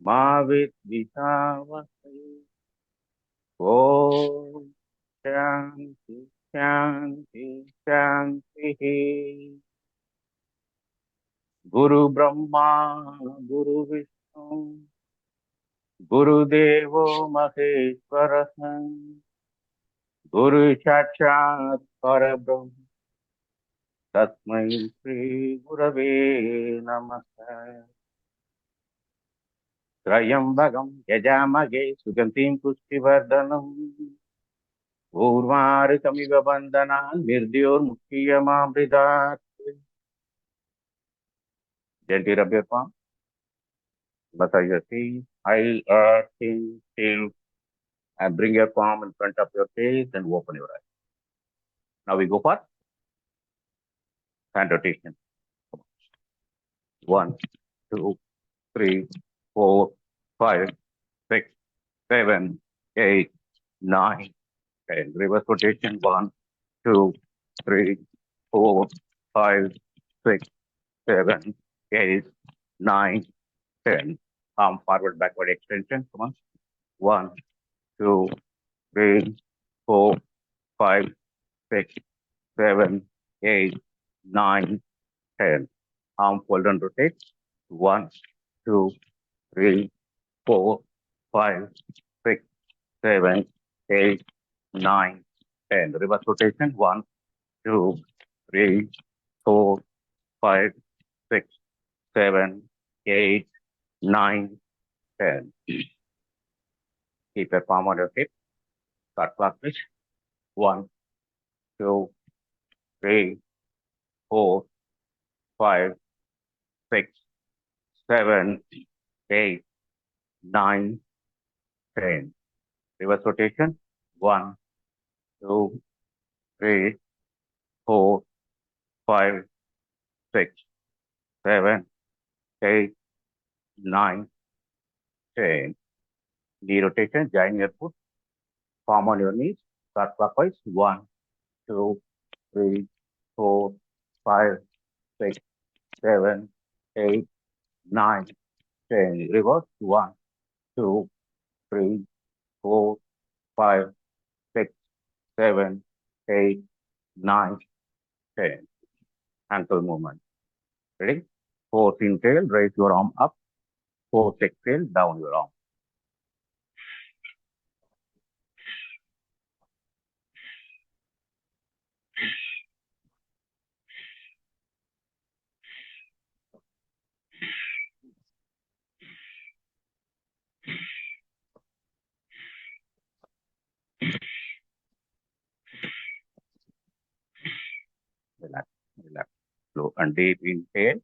Mavidvishavahe. Om Shanti Shanti Shanti. Guru Brahma, Guru Vishnu, Guru Devo Maheshwaraha, Guru Sakshat Parabrahma, Tasmai Shri Gurave Namaha. Trayambagam Yajamage Sugantim Pushtivardhanam Urvarikamiva Bandhanan Nirdyor Mukkiyamamridat. Gently rub your palm, massage your feet, high, thin, still, and bring your palm in front of your face and open your eyes. Now we go for hand rotation. 1, 2, 3, 4, 5, 6, 7, 8, 9, 10. Reverse rotation. 1, 2, 3, 4, 5, 6, 7, 8, 9, 10. Arm forward, backward extension. Come on. 1, 2, 3, 4, 5, 6, 7, 8, 9, 10. Arm fold and rotate. 1, 2, 3, 4, 5, 6, 7, 8, 9, 10. Reverse rotation. 1, 2, 3, 4, 5, 6, 7, 8, 9, 10. Keep your palm on your hip. Start clockwise. 1, 2, 3, 4, 5, 6, 7, 8, 9, 10. Reverse rotation. 1, 2, 3, 4, 5, 6, 7, 8, 9, 10. Knee rotation. Join your foot. Palm on your knees. Start clockwise. 1, 2, 3, 4, 5, 6, 7, 8, 9, 10. Reverse. 1, 2, 3, 4, 5, 6, 7, 8, 9, 10. Ankle movement. Ready? Force inhale, raise your arm up. Force exhale, down your arm. Relax, relax. Slow and deep inhale,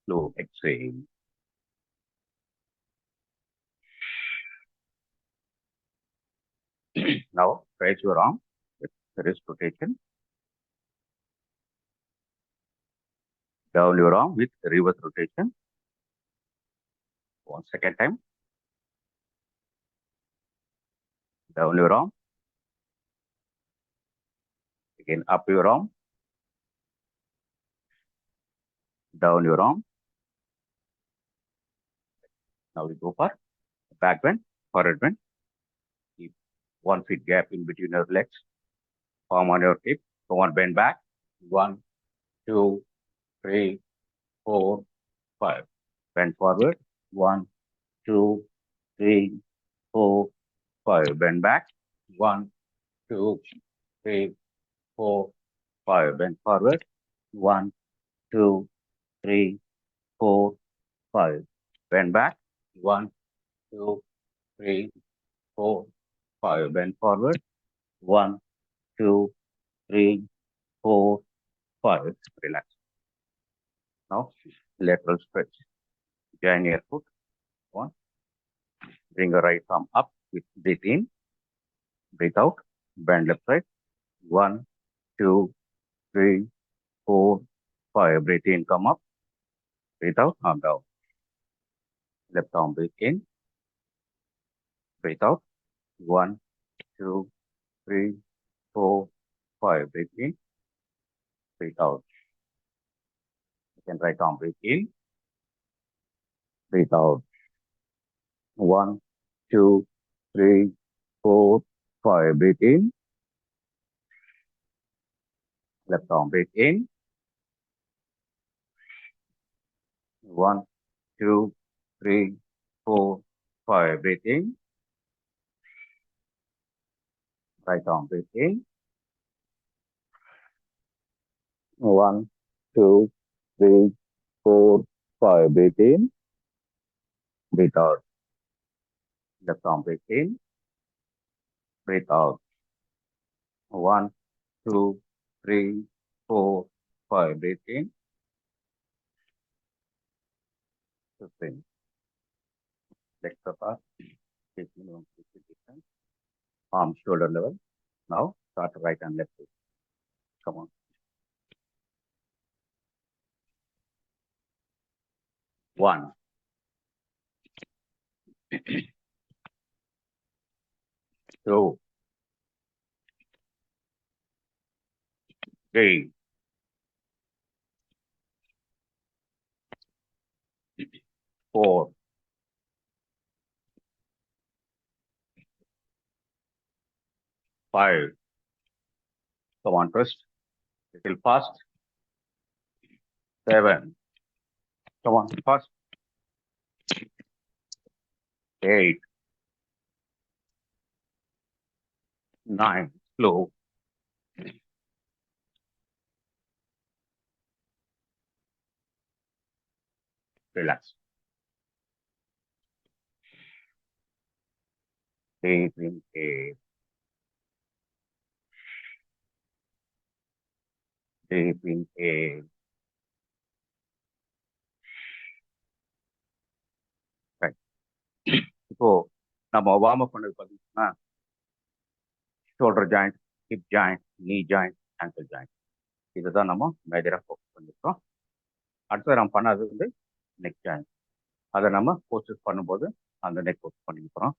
slow exhale. Now, raise your arm with wrist rotation. Down your arm with reverse rotation. One second time. Down your arm. Again, up your arm. Down your arm. Now we go for back bend, forward bend. Keep 1 feet gap in between your legs. Palm on your hip. Come on, bend back. 1, 2, 3, 4, 5. Bend forward. 1, 2, 3, 4, 5. Bend back. 1, 2, 3, 4, 5. Bend forward. 1, 2, 3, 4, 5. Bend back. 1, 2, 3, 4, 5. Bend forward. 1, 2, 3, 4, 5. Relax. Now, lateral stretch. Join your foot. 1. Bring your right arm up. Breathe in. Breathe out. Bend left side. 1, 2, 3, 4, 5. Breathe in. Come up. Breathe out. Arm down. Left arm breathe in. Breathe out. 1, 2, 3, 4, 5. Breathe in. Breathe out. Again, right arm breathe in. Breathe out. 1, 2, 3, 4, 5. Breathe in. Left arm, breathe in. 1, 2, 3, 4, 5. Breathe in. Right arm, breathe in. 1, 2, 3, 4, 5. Breathe in. Breathe out. Left arm, breathe in. Breathe out. 1, 2, 3, 4, 5. Breathe in. 15. Legs apart. Taking on distance. Arm shoulder level. Now start right and left. Come on. 1, 2, 3, 4, 5. Come on, twist. Little fast. 7. Come on, fast. 8, 9. Slow. 10. Relax. Deep in air. Deep in air. Right. இப்போ நம்ம warm up பண்ணது பார்த்தீங்கன்னா shoulder joint, hip joint, நீ joint, angle joint இதுதான் நம்ம மேஜராக focus பண்ணியிருக்கோம். அடுத்தது நம்ம பண்ணது வந்து நெக் ஜாயிண்ட். அதை நம்ம போஸ்டர்ஸ் பண்ணும்போது அந்த நெக் போஸ்ட் பண்ணிக்கிறோம்.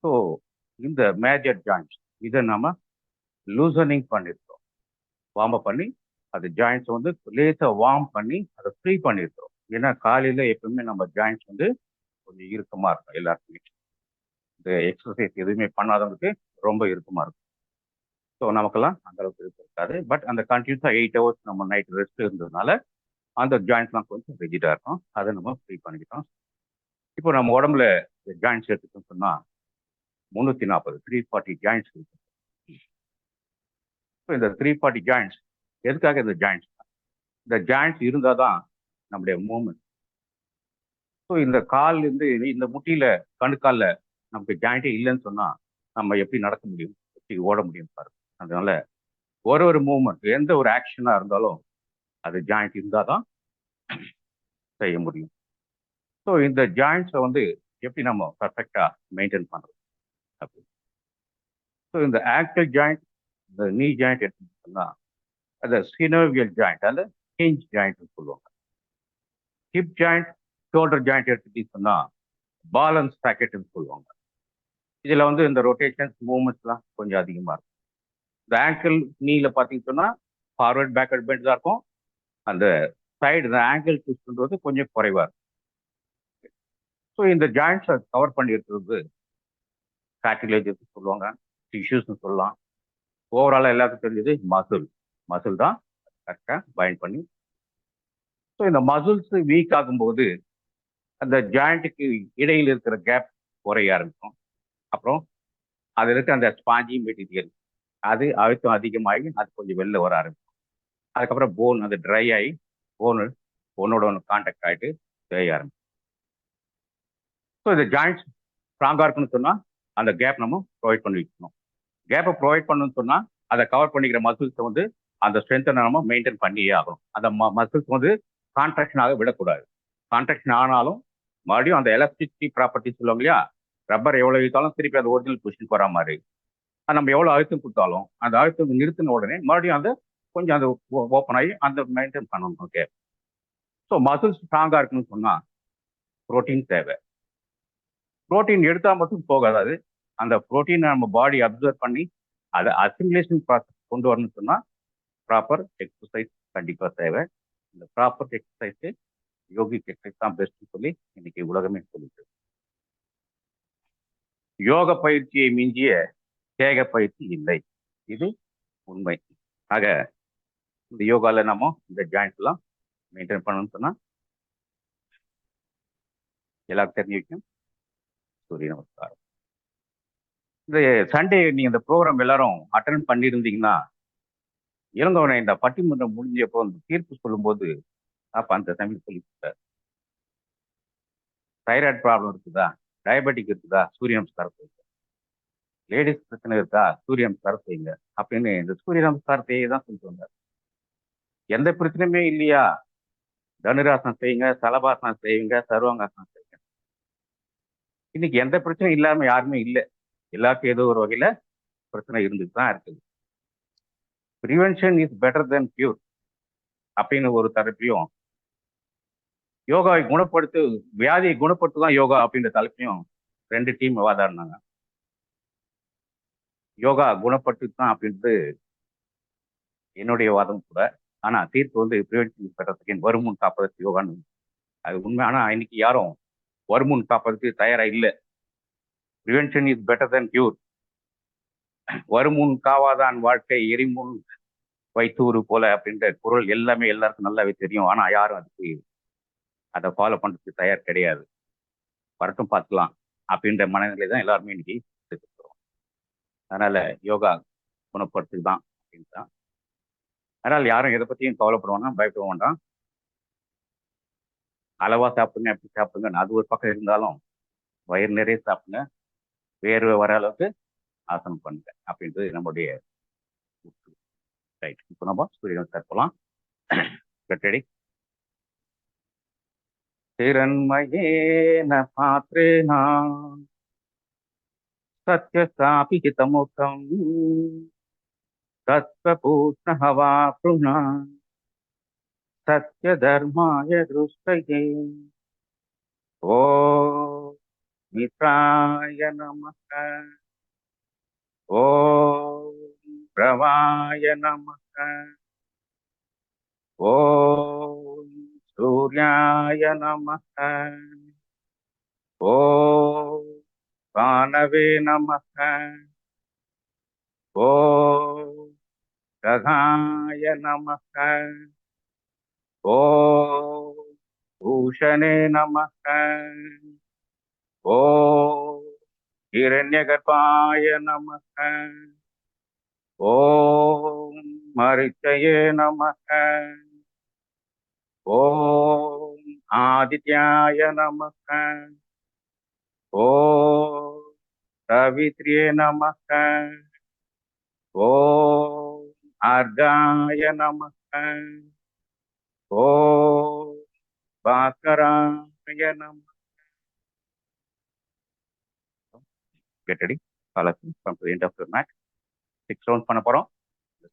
ஸோ இந்த மேஜர் ஜாயிண்ட்ஸ் இதை நம்ம லூசனிங் பண்ணியிருக்கோம். வார்ம் அப் பண்ணி அது ஜாயிண்ட்ஸ் வந்து லேசாக வார்ம் பண்ணி அதை ஃப்ரீ பண்ணியிருக்கோம். ஏன்னா காலையில் எப்பவுமே நம்ம ஜாயிண்ட்ஸ் வந்து கொஞ்சம் இறுக்கமாக இருக்கும் எல்லாருக்குமே. இந்த எக்ஸசைஸ் எதுவுமே பண்ணாதவங்களுக்கு ரொம்ப இறுக்கமாக இருக்கும். ஸோ நமக்கெல்லாம் அந்த அளவுக்கு இருக்கு இருக்காது. பட் அந்த கண்டினியூஸாக 8 hours நம்ம நைட் ரெஸ்ட் இருந்ததுனால அந்த ஜாயிண்ட்ஸ்லாம் கொஞ்சம் ரிஜிடாக இருக்கும். அதை நம்ம ஃப்ரீ பண்ணிக்கிட்டோம். இப்போ நம்ம உடம்புல ஜாயிண்ட்ஸ் எடுத்துக்கணும்னு சொன்னால் 340 340 ஜாயிண்ட்ஸ் இருக்கு. ஸோ இந்த 340 ஜாயிண்ட்ஸ் எதுக்காக இந்த ஜாயிண்ட்ஸ் இருந்தால் தான் நம்முடைய மூவ்மெண்ட். ஸோ இந்த கால்லேருந்து இந்த முட்டியில கணுக்காலில் நமக்கு ஜாயிண்ட்டே இல்லைன்னு சொன்னால் நம்ம எப்படி நடக்க முடியும், எப்படி ஓட முடியும் பாருங்க. அதனால ஒரு மூவ்மெண்ட் எந்த ஒரு ஆக்ஷனாக இருந்தாலும் அது ஜாயிண்ட் இருந்தால் தான் செய்ய முடியும். ஸோ இந்த ஜாயிண்ட்ஸை வந்து எப்படி நம்ம பர்ஃபெக்டாக மெயின்டைன் பண்ணுறது அப்படி. ஸோ இந்த ஆங்கிள் ஜாயிண்ட், இந்த நீ ஜாயிண்ட் எடுத்துக்கிட்டோம்னா அந்த சினோவியல் ஜாயிண்ட் அல்ல ஹிஞ்ச் ஜாயிண்ட்னு சொல்லுவாங்க. ஹிப் ஜாயிண்ட், ஷோல்டர் ஜாயிண்ட் எடுத்துக்கிட்டோம்னா பேலன்ஸ் சாக்கெட்னு சொல்லுவாங்க. இதில் வந்து இந்த ரொட்டேஷன்ஸ் மூவ்மெண்ட்ஸ்லாம் கொஞ்சம் அதிகமாக இருக்கும். இந்த ஆங்கிள் நீல பார்த்தீங்கன்னா ஃபார்வர்ட் பேக்வர்ட் பெண்ட் தான் இருக்கும். அந்த சைடு இந்த ஆங்கிள் ட்விஸ்ட்ன்றது கொஞ்சம் குறைவாக இருக்கும். ஸோ இந்த ஜாயிண்ட்ஸை கவர் பண்ணி இருக்கிறது கார்டிலேஜஸ் சொல்லுவாங்க, டிஷ்யூஸ்னு சொல்லலாம். ஓவராலாக எல்லாத்துக்கும் தெரிஞ்சது மசில் தான் கரெக்டாக பைண்ட் பண்ணி. ஸோ இந்த மசில்ஸ் வீக் ஆகும்போது அந்த ஜாயிண்ட்டுக்கு இடையில் இருக்கிற கேப் குறைய ஆரம்பிக்கும். அப்புறம் அதில் இருக்க அந்த ஸ்பாஞ்சி மெட்டீரியல் அது அழுத்தம் அதிகமாகி அது கொஞ்சம் வெளில வர ஆரம்பிக்கும். அதுக்கப்புறம் போன் அது ட்ரை ஆகி ஒன்னோட ஒன்று கான்டாக்ட் ஆகிட்டு தேய ஆரம்பிக்கும். ஸோ இந்த ஜாயிண்ட்ஸ் ஸ்ட்ராங்காக இருக்குன்னு சொன்னால் அந்த கேப் நம்ம ப்ரொவைட் பண்ணி வைக்கணும். கேப்பை ப்ரொவைட் பண்ணணும்னு சொன்னால் அதை கவர் பண்ணிக்கிற மசில்ஸை வந்து அந்த ஸ்ட்ரென்த்தை நம்ம மெயின்டைன் பண்ணியே ஆகணும். அந்த மசில்ஸ் வந்து கான்ட்ராக்ஷனாக விடக்கூடாது. கான்ட்ராக்ஷன் ஆனாலும் மறுபடியும் அந்த எலாஸ்டிசிட்டி ப்ராப்பர்ட்டி சொல்லுவாங்க இல்லையா, ரப்பர் எவ்வளோ இழுத்தாலும் திருப்பி அந்த ஒரிஜினல் பொசிஷன் வர மாதிரி. நம்ம எவ்வளோ அழுத்தம் கொடுத்தாலும் அந்த அழுத்தம் நிறுத்தின உடனே மறுபடியும் அந்த கொஞ்சம் அந்த ஓப்பன் ஆகி அந்த மெயின்டைன் பண்ணணும். ஓகே. ஸோ மசில்ஸ் ஸ்ட்ராங்காக இருக்குன்னு சொன்னால் ப்ரோட்டீன் தேவை. ப்ரோட்டீன் எடுத்தால் மட்டும் போகாது. அந்த ப்ரோட்டீனை நம்ம பாடி அப்சர்வ் பண்ணி அதை அசிமுலேஷன் ப்ராசஸ் கொண்டு வரணும்னு சொன்னால் ப்ராப்பர் எக்ஸசைஸ் கண்டிப்பாக தேவை. இந்த ப்ராப்பர் எக்ஸசைஸு யோகிக் எக்ஸசைஸ் தான் பெஸ்ட்னு சொல்லி இன்னைக்கு உலகமே சொல்லிட்டு. யோக பயிற்சியை மிஞ்சிய தேக பயிற்சி இல்லை. இது உண்மை. ஆக இந்த யோகால நம்ம இந்த ஜாயிண்ட்ஸ் எல்லாம் மெயின்டைன் பண்ணணும்னு சொன்னா எல்லாருக்கும் தெரிஞ்ச விஷயம் சூரிய நமஸ்காரம். இந்த சண்டே நீங்க இந்த ப்ரோக்ராம் எல்லாரும் அட்டன் பண்ணியிருந்தீங்கன்னா இளங்கவனை இந்த பட்டிமன்றம் முடிஞ்சப்போ அந்த தீர்ப்பு சொல்லும்போது அப்ப அந்த சமயம் சொல்லி தைராய்டு ப்ராப்ளம் இருக்குதா, டயபெட்டிக் இருக்குதா, சூரிய நமஸ்காரம் செய்யுங்க. லேடிஸ் பிரச்சனை இருக்கா, சூரிய நமஸ்காரம் செய்யுங்க அப்படின்னு இந்த சூரிய நமஸ்காரத்தையே தான் சொல்லிட்டு வந்தார். எந்த பிரச்சனையுமே இல்லையா, தனுராசனம் செய்யுங்க, சலபாசனம் செய்யுங்க, சர்வாங்காசனம் செய்யுங்க. இன்னைக்கு எந்த பிரச்சனையும் இல்லாம யாருமே இல்லை. எல்லாருக்கும் ஏதோ ஒரு வகையில பிரச்சனை இருந்துட்டு தான் இருக்குது. Prevention is better then cure அப்படின்னு ஒரு தரப்பையும், யோகாவை குணப்படுத்து வியாதியை குணப்படுத்து தான் யோகா அப்படின்ற தலைப்பையும் 2 டீம் வாதாடினாங்க. யோகா குணப்படுத்து தான் அப்படின்றது என்னுடைய வாதம் கூட. ஆனா தீர்ப்பு வந்து ப்ரிவென்ஷன் இஸ் பெட்டர் தென் வருமுன் காப்பதற்கு யோகான்னு. அது உண்மை. ஆனா இன்னைக்கு யாரும் வருமுன் காப்பதற்கு தயாரா இல்லை. Prevention is better then cure. வருமுன் காவாதான் வாழ்க்கை எரிமுன் வைத்தூறு போல அப்படின்ற குரல் எல்லாமே எல்லாருக்கும் நல்லாவே தெரியும். ஆனா யாரும் அதுக்கு அதை ஃபாலோ பண்றதுக்கு தயார் கிடையாது. வரட்டும் பார்த்துக்கலாம் அப்படின்ற மனநிலை தான் எல்லாருமே இன்னைக்கு இருக்கிறோம். அதனால யோகா குணப்படுத்து தான் அப்படின்னு தான். அதனால யாரும் எதை பத்தியும் கவலைப்படுவாங்க, பயப்பட வேண்டாம். அளவா சாப்பிடுங்க, எப்படி சாப்பிடுங்க, அது ஒரு பக்கம் இருந்தாலும் வயிறு நிறைய சாப்பிடுங்க, வேர்வை வர அளவுக்கு ஆசனம் பண்ணுங்க அப்படின்றது நம்மளுடைய ரைட். இப்போ நம்ம சூரிய நமஸ்கார் போலாம். ரெடி? திறன்மயேன பாத்ரேன சத்யஸ்தாபிஹிதமுகம் தத்வபூஷ்ணः வா ப்ருணா சத்யதர்மாய திருஷ்டயே. ஓம் மித்ராய நமः. ஓம் பிரவாய நமः. ஓம் சூர்யாய நமः. ஓம் பானவே நமः. ஓம் ககாய நமः. ஓம் பூஷணே நமः. ஓம் ஹிரண்யகர்பாய நமः. ஓம் மரிச்சயே நமः. ஓம் ஆதித்யாய நமः. ஓம் சவித்ரியே நமः. ஓம் அர்காய நமः. ஓம் பாஸ்கராய நமः. Get ready. All of you come to the end of the mat. 6 rounds பண்ண போறோம்.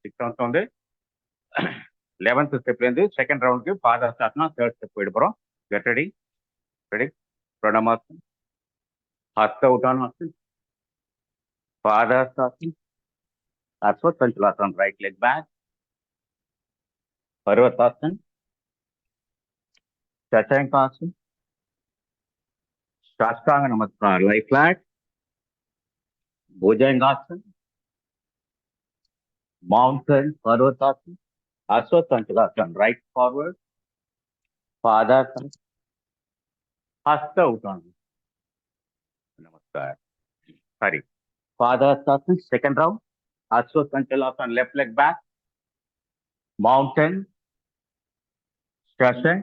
6 rounds வந்து 11th ஸ்டெப்ல இருந்து செகண்ட் ரவுண்டுக்கு பாதாசாசனா தேர்ட் ஸ்டெப் போயிட்டு போறோம். Get ready. ரெடி. பிரணமாசன், ஹஸ்த உட்டானாசன், பாதாசாசன், அஸ்வத்சஞ்சலாசன், ரைட் லெக் பேக், பர்வதாசன், சச்சங்காசன், சாஷ்டாங்க நமஸ்கார், லை ஃபிளாட், भुजंगासन, mountain, parvatasan, aswatthanasan, right forward, padasana, hasta uttanasana. Namaskar. Sorry. Padasana, second round, aswatthanasan, left leg back, mountain, shashan,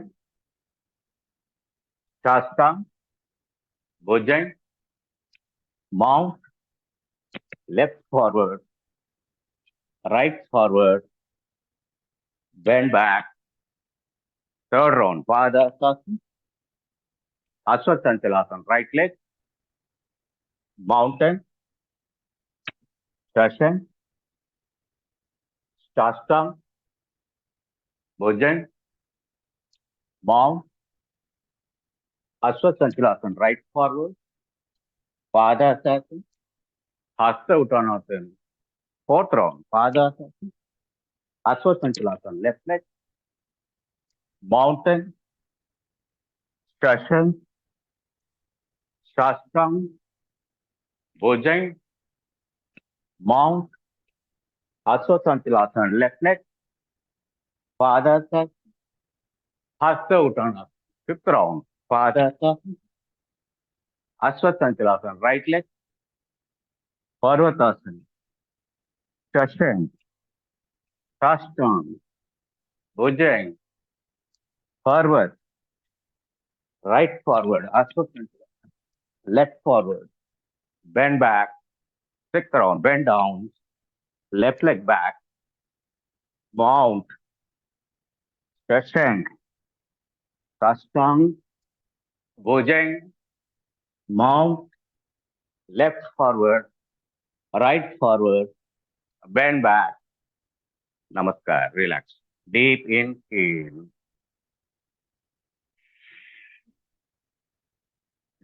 shastang, bhujang, mount, left forward, right forward, bend back. Third round, Padasana, Aswatthanasan, right leg, mountain, shashan, shastang, bhujang, mount, Aswatthanasan, right forward, Padasana, Hasta Uttanasana. Fourth round, Padasana, Aswatthanasan, left leg, mountain, shashan, shastang, Bhujang, mount, Aswathantilasana, left leg, Padasana, Hasta Uttanasana, fifth round, Padasana, Aswathantilasana, right leg, Parvatasana, Shashank, Sashtang, Bhujang, forward, right forward, Aswathantilasana, left forward, bend back, sixth round, bend down, left leg back, mount, Shashank, Sashtang, Bhujang, mount, left forward, right forward, bend back, Namaskar, relax. Deep inhale,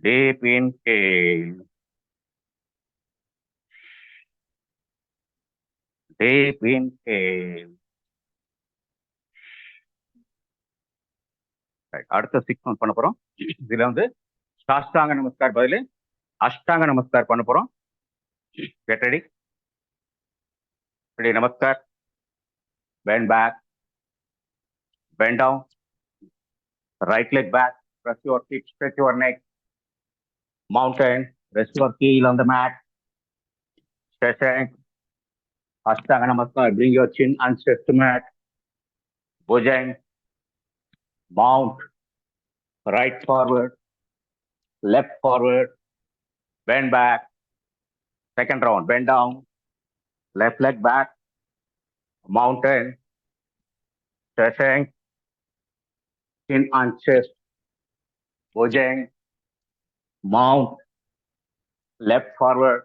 deep inhale, deep inhale. Right. அடுத்த 6 months பண்ண போறோம். இதுல வந்து சாஷ்டாங்க நமஸ்கார் பதிலு அஷ்டாங்க நமஸ்கார் பண்ண போறோம். Get ready. Ready, namaskar. Bend back. Bend down. Right leg back. Press your feet, stretch your neck. Mountain. Rest your heel on the mat. Shashank. Ashtanga Namaskar. Bring your chin and chest to mat. Bhujang. Mount. Right forward. Left forward. Bend back. Second round. Bend down. Left leg back. Mountain. Shashank. Chin and chest. Bhujang. Mount. Left forward.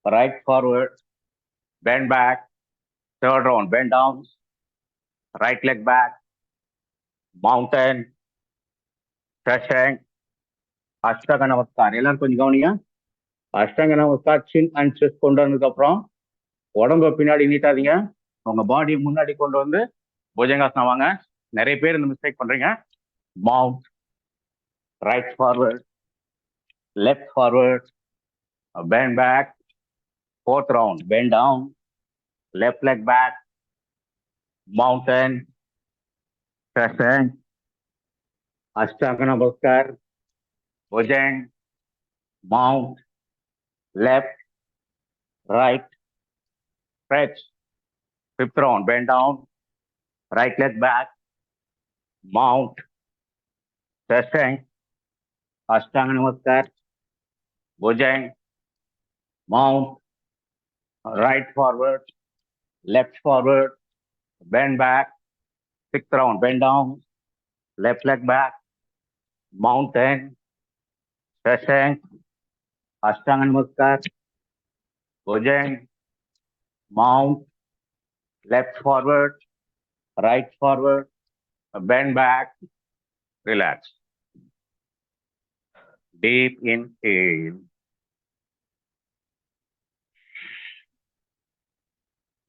Right forward. Bend back. Third round. Bend down. Right leg back. Mountain. Shashank. அஷ்டாங்க நமஸ்கார். எல்லாரும் கொஞ்சம் கவனிங்க. அஷ்டாங்க நமஸ்கார் சின் and chest கொண்டு வந்ததுக்கு அப்புறம் உடம்ப பின்னாடி நீட்டாதீங்க. உங்க பாடி முன்னாடி கொண்டு வந்து புஜங்காசனம் வாங்க. நிறைய பேர் இந்த மிஸ்டேக் பண்றீங்க. Mount, right forward, left forward, bend back, fourth round, bend down, left leg back, mountain, ashtanga namaskar, புஜங், mount, left, right, stretch. Fifth round, bend down, right leg back, mount, Shashank, Ashtanga Namaskar, Bhujang, mount, right forward, left forward, bend back, sixth round, bend down, left leg back, mountain, Shashank, Ashtanga Namaskar, Bhujang, mount, left forward, right forward, bend back, relax. Deep inhale.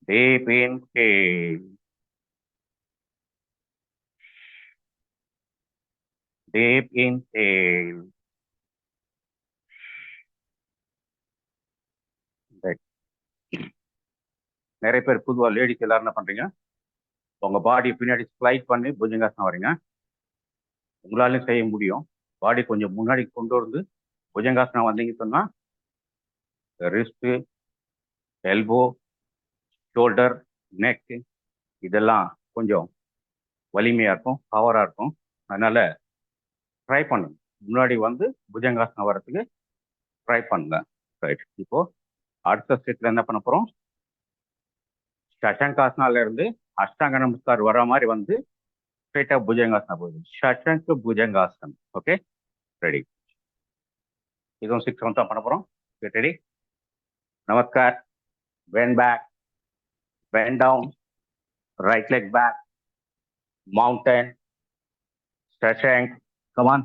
Deep inhale. Deep inhale. Right. நிறைய பேர் பொதுவா ladies எல்லாரும் என்ன பண்றீங்க, உங்க பாடி பின்னாடி slide பண்ணி புஜங்காசனம் வரீங்க. உங்களாலையும் செய்ய முடியும். பாடி கொஞ்சம் முன்னாடி கொண்டு வந்து புஜங்காசனம் வந்தீங்க சொன்னா ரிஸ்ட், எல்போ, ஷோல்டர், நெக் இதெல்லாம் கொஞ்சம் வலிமையா இருக்கும், பவரா இருக்கும். அதனால ட்ரை பண்ணுங்க. முன்னாடி வந்து புஜங்காசனம் வர்றதுக்கு ட்ரை பண்ணுங்க. ரைட். இப்போ அடுத்த ஸ்டெப்ல என்ன பண்ண போறோம், சஷங்காசனால இருந்து அஷ்டாங்க நமஸ்கார் வர மாதிரி வந்து ஸ்ட்ரெயிட்டா புஜங்காசனம் போகுது. ஷஷங்க் புஜங்காசனம். Okay, ready. இதுவும் 6 rounds தான் பண்ண போறோம். ரெடி. நமஸ்கார். Bend back, bend down, right leg back, mountain, Shashank, come on,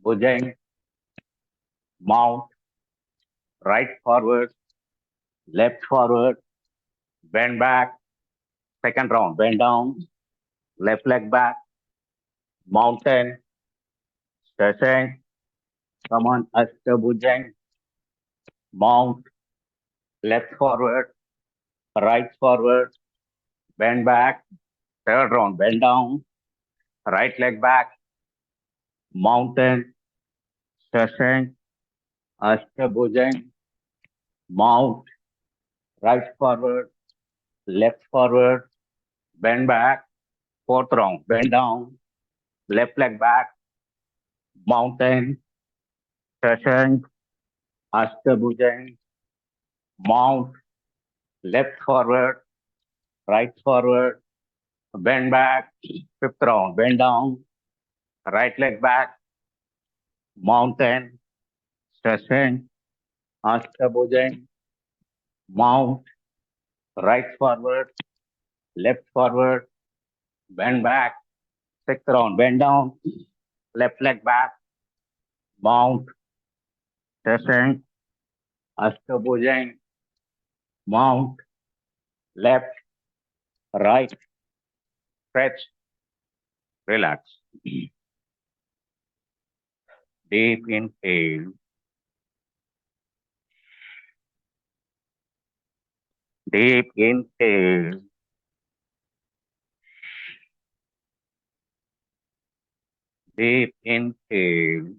Bhujang, mount, right forward, left forward, bend back, second round, bend down, left leg back, mountain, Shashank, come on, Ashta Bhujang, mount, left forward, right forward, bend back, third round, bend down, right leg back, mountain, Shashank, Ashtabhujan, mount, right forward, left forward, bend back, fourth round, bend down, left leg back, mountain, Shashank, Ashtabhujan, mount, left forward, right forward, bend back, fifth round, bend down, right leg back, mountain, Shashank, Ashtabhujan, mount, right forward, left forward, bend back, sixth round, bend down, left leg back, mount, Shashank, Ashtabhujan, mount, left, right, stretch, relax. Deep inhale, deep inhale, deep inhale,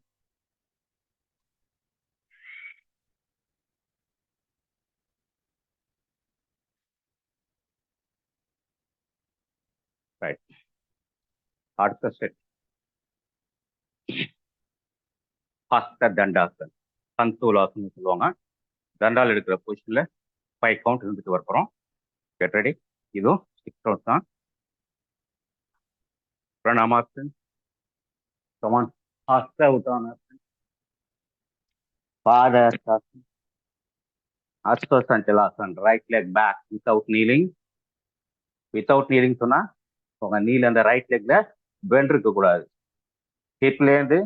right. அடுத்த set Hasta தண்டாசன் சந்தூலாசன் சொல்லுவாங்க. தண்டால் எடுக்கிற பொசிஷன்ல 5 count இருந்துட்டு வரப்போறோம். Get ready. இதுவும் 6 count தான். பிரணாமாசன், come on, ஹஸ்த உத்தானாசன், பாதாசாசன், அஸ்வசஞ்சலாசன், right leg back without kneeling. Without kneeling சொன்னா உங்க நீல அந்த ரைட் லெக்ல பெண்ட் இருக்க கூடாது. ஹிப்ல இருந்து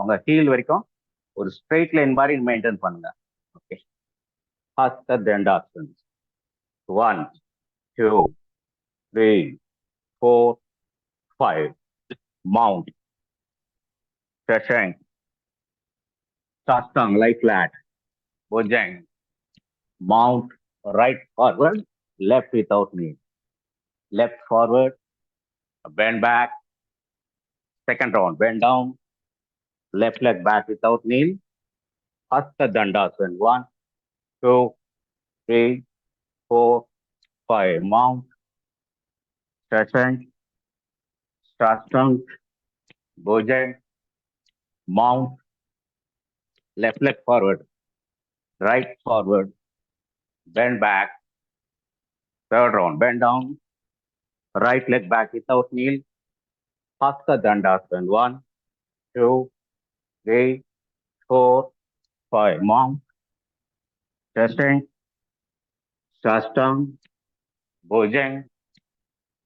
உங்க ஹீல் வரைக்கும் ஒரு ஸ்ட்ரெயிட் லைன் மாதிரி மெயின்டைன் பண்ணுங்க. Okay. Hasta தண்டாசன். 1, 2, 3, 4, 5. Mount. Shashank. Sastang, lie flat. Bojang. Mount. Right forward. Left without knee. Left forward. Bend back. Second round. Bend down. Left leg back without knee. Hasta Dandasana. 1, 2, 3, 4, 5. Mount. Shashank. Sastang. Bojang. Mount. Left leg forward. Right forward. Bend back. Third round. Bend down. Right leg back without knee. Hasta Dandasana. 1, 2, 3, 4, 5. Mount. Shashank. Sastang. Bojang.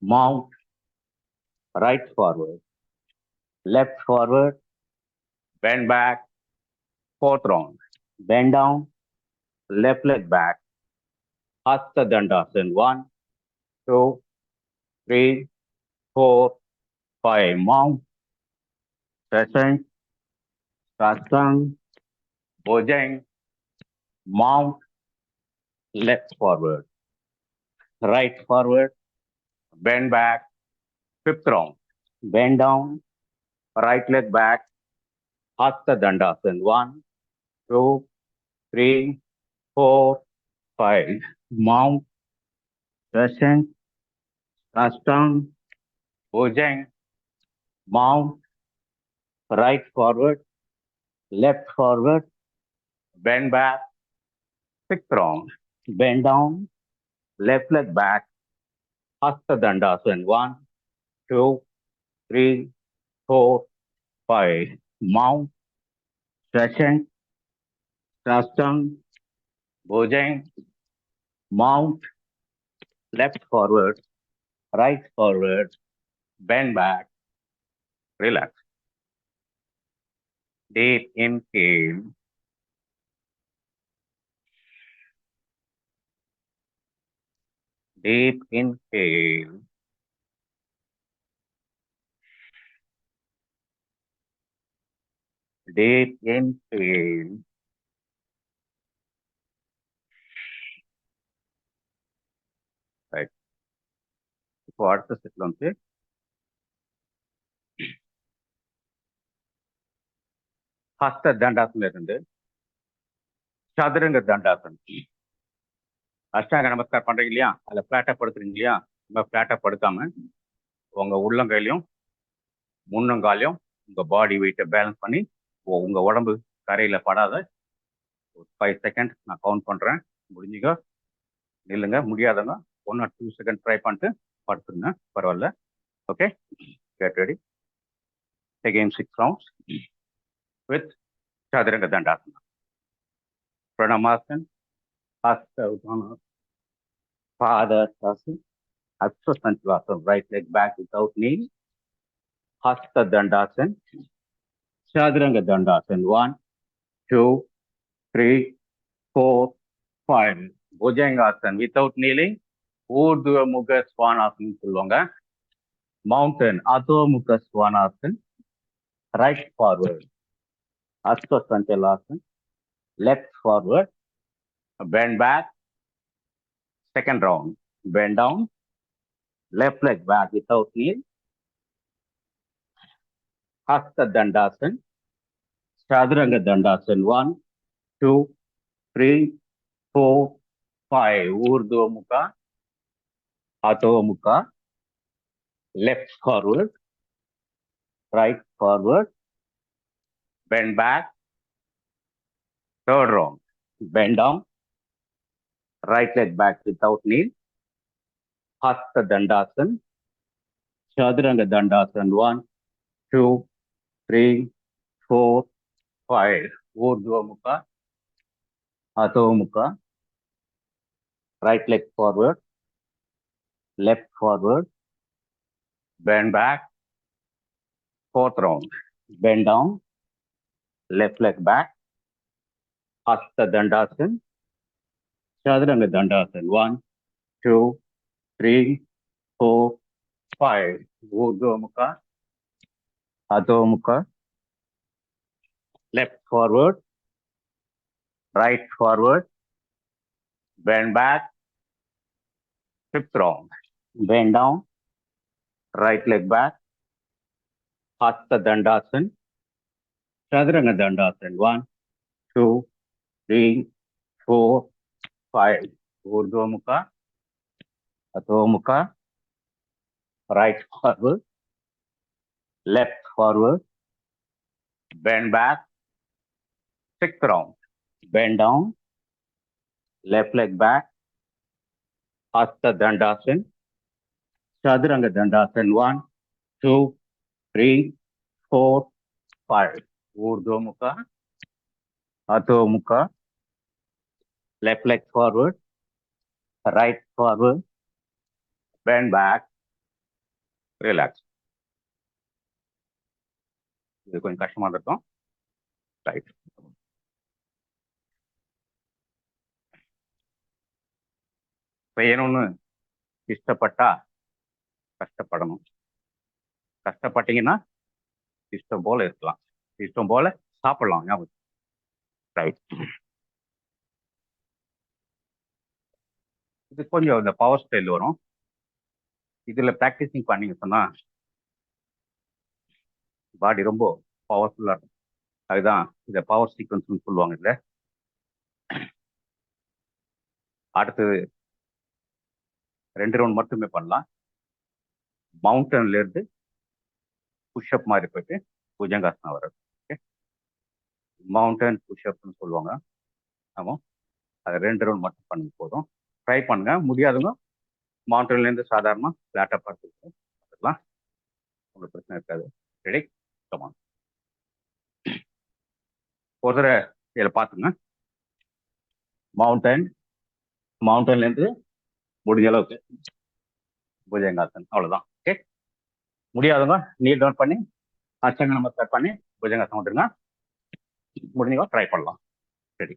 Mount. Right forward. Left forward. Bend back. Fourth round. Bend down. Left leg back. Hasta Dandasana. 1, 2, 3, 4, 5. Mount. Shashank. Sastang. Bojang. Mount. Left forward. Right forward. Bend back. Fifth round. Bend down. Right leg back. Hasta Dandasana. 1, 2, 3, 4, 5. Mount. Shashank. Sastang. Bojang. Mount. Right forward. Left forward. Bend back. Sixth round. Bend down. Left leg back. Hasta Dandasana. 1, 2, 3, 4, 5. Mount. Shashank. Sastang. Bojang. Mount. Left forward. Right forward. Bend back. Relax. Deep inhale. Deep inhale. Deep inhale. அடுத்த செட்ல வந்து ஹஸ்த தண்டாசன்ல இருந்து சதுரங்க தண்டாசன். அஷ்டாங்க நமஸ்கார் பண்றீங்க இல்லையா, அதுல பிளாட்டா படுத்துறீங்க இல்லையா, நம்ம பிளாட்டா படுக்காம உங்க உள்ளங்கையிலையும் முன்னங்காலையும் உங்க பாடி வெயிட்டை பேலன்ஸ் பண்ணி உங்க உடம்பு கரையில படாத 5 செகண்ட் நான் கவுண்ட் பண்றேன். முடிஞ்சுங்க நில்லுங்க, முடியாதவங்க 1 or 2 செகண்ட் ட்ரை பண்ணிட்டு படுத்துருங்க, பரவாயில்ல. Okay, get ready. Again 6 rounds with Chaturanga Dandasana. Pranamasana, Hasta Uttanasana, Padasana, Astasana, right leg back without knee, Hasta Dandasana, Chaturanga Dandasana, 1, 2, 3, 4, 5. Bhujangasana without kneeling, Urdhva Mukha Svanasana சொல்லுவாங்க. Mountain, Adho Mukha Svanasana, right forward. Astasana, left forward, bend back. Second round, bend down, left leg back without knee, Hasta Dandasana, Chaturanga Dandasana, 1, 2, 3, 4, 5. Urdhva Mukha, Adho Mukha, left forward, right forward, bend back. Third round, bend down, right leg back without knee, Hasta Dandasana, Chaturanga Dandasana, 1, 2, 3, 4, 5. Urdhva Mukha, Adho Mukha, right leg forward, left forward, bend back. Fourth round, bend down, left leg back, Hasta Dandasana, Chaturanga Dandasana, 1, 2, 3, 4, 5. Urdhva Mukha, Adho Mukha, left forward, right forward, bend back. Fifth round, bend down, right leg back, Hasta Dandasana, Chaturanga Dandasana, 1, 2, 3, 4, 5. Urdhva Mukha, Adho Mukha, right forward, left forward, bend back. Sixth round, bend down, left leg back, Hasta Dandasana, Chaturanga Dandasana, 1, 2, 3, 4, 5. Urdhva Mukha, Adho Mukha, left leg forward, right forward, bend back, relax. இது கொஞ்சம் கஷ்டமா இருக்கும். Right, செய்யணும்னு இஷ்டப்பட்டா கஷ்டப்படணும். கஷ்டப்பட்டீங்கன்னா இஷ்டம் போல இருக்கலாம், இஷ்டம் போல சாப்பிடலாம். ஞாபகம். ரைட், இது கொஞ்சம் இந்த பவர் ஸ்டைல் வரும். இதுல பிராக்டிசிங் பண்ணீங்க சொன்னா பாடி ரொம்ப பவர்ஃபுல்லா இருக்கும். அதுதான் இந்த பவர் சீக்வன்ஸ் சொல்லுவாங்க. இல்ல, அடுத்தது 2 ரவுண்ட் மட்டுமே பண்ணலாம். மவுண்டன்ல இருந்து புஷ்அப் மாதிரி போயிட்டு புஜங்காசனம் வர்றது. ஓகே, மவுண்டன் புஷ்அப்னு சொல்லுவாங்க. ஆமாம், அது 2 ரவுண்ட் மட்டும் பண்ணி போதும். ட்ரை பண்ணுங்க. முடியாதுங்க மவுண்டன்ல இருந்து சாதாரணமா பிளாட்டா பார்த்துக்கலாம், உங்களுக்கு பிரச்சனை இருக்காது. Ready, come on. ஒரு தடவை இதில் பார்த்துங்க. மவுண்டன்ல இருந்து முடிஞ்ச அளவுக்கு புஜங்காசன், அவ்வளவுதான். ஓகே, முடியாதவங்க நீல் டவுன் பண்ணி அஷ்டாங்க நமஸ்கார் பண்ணி புஜங்காசனம் விட்டுருங்க. முடிஞ்சவங்க ட்ரை பண்ணலாம். ரெடி,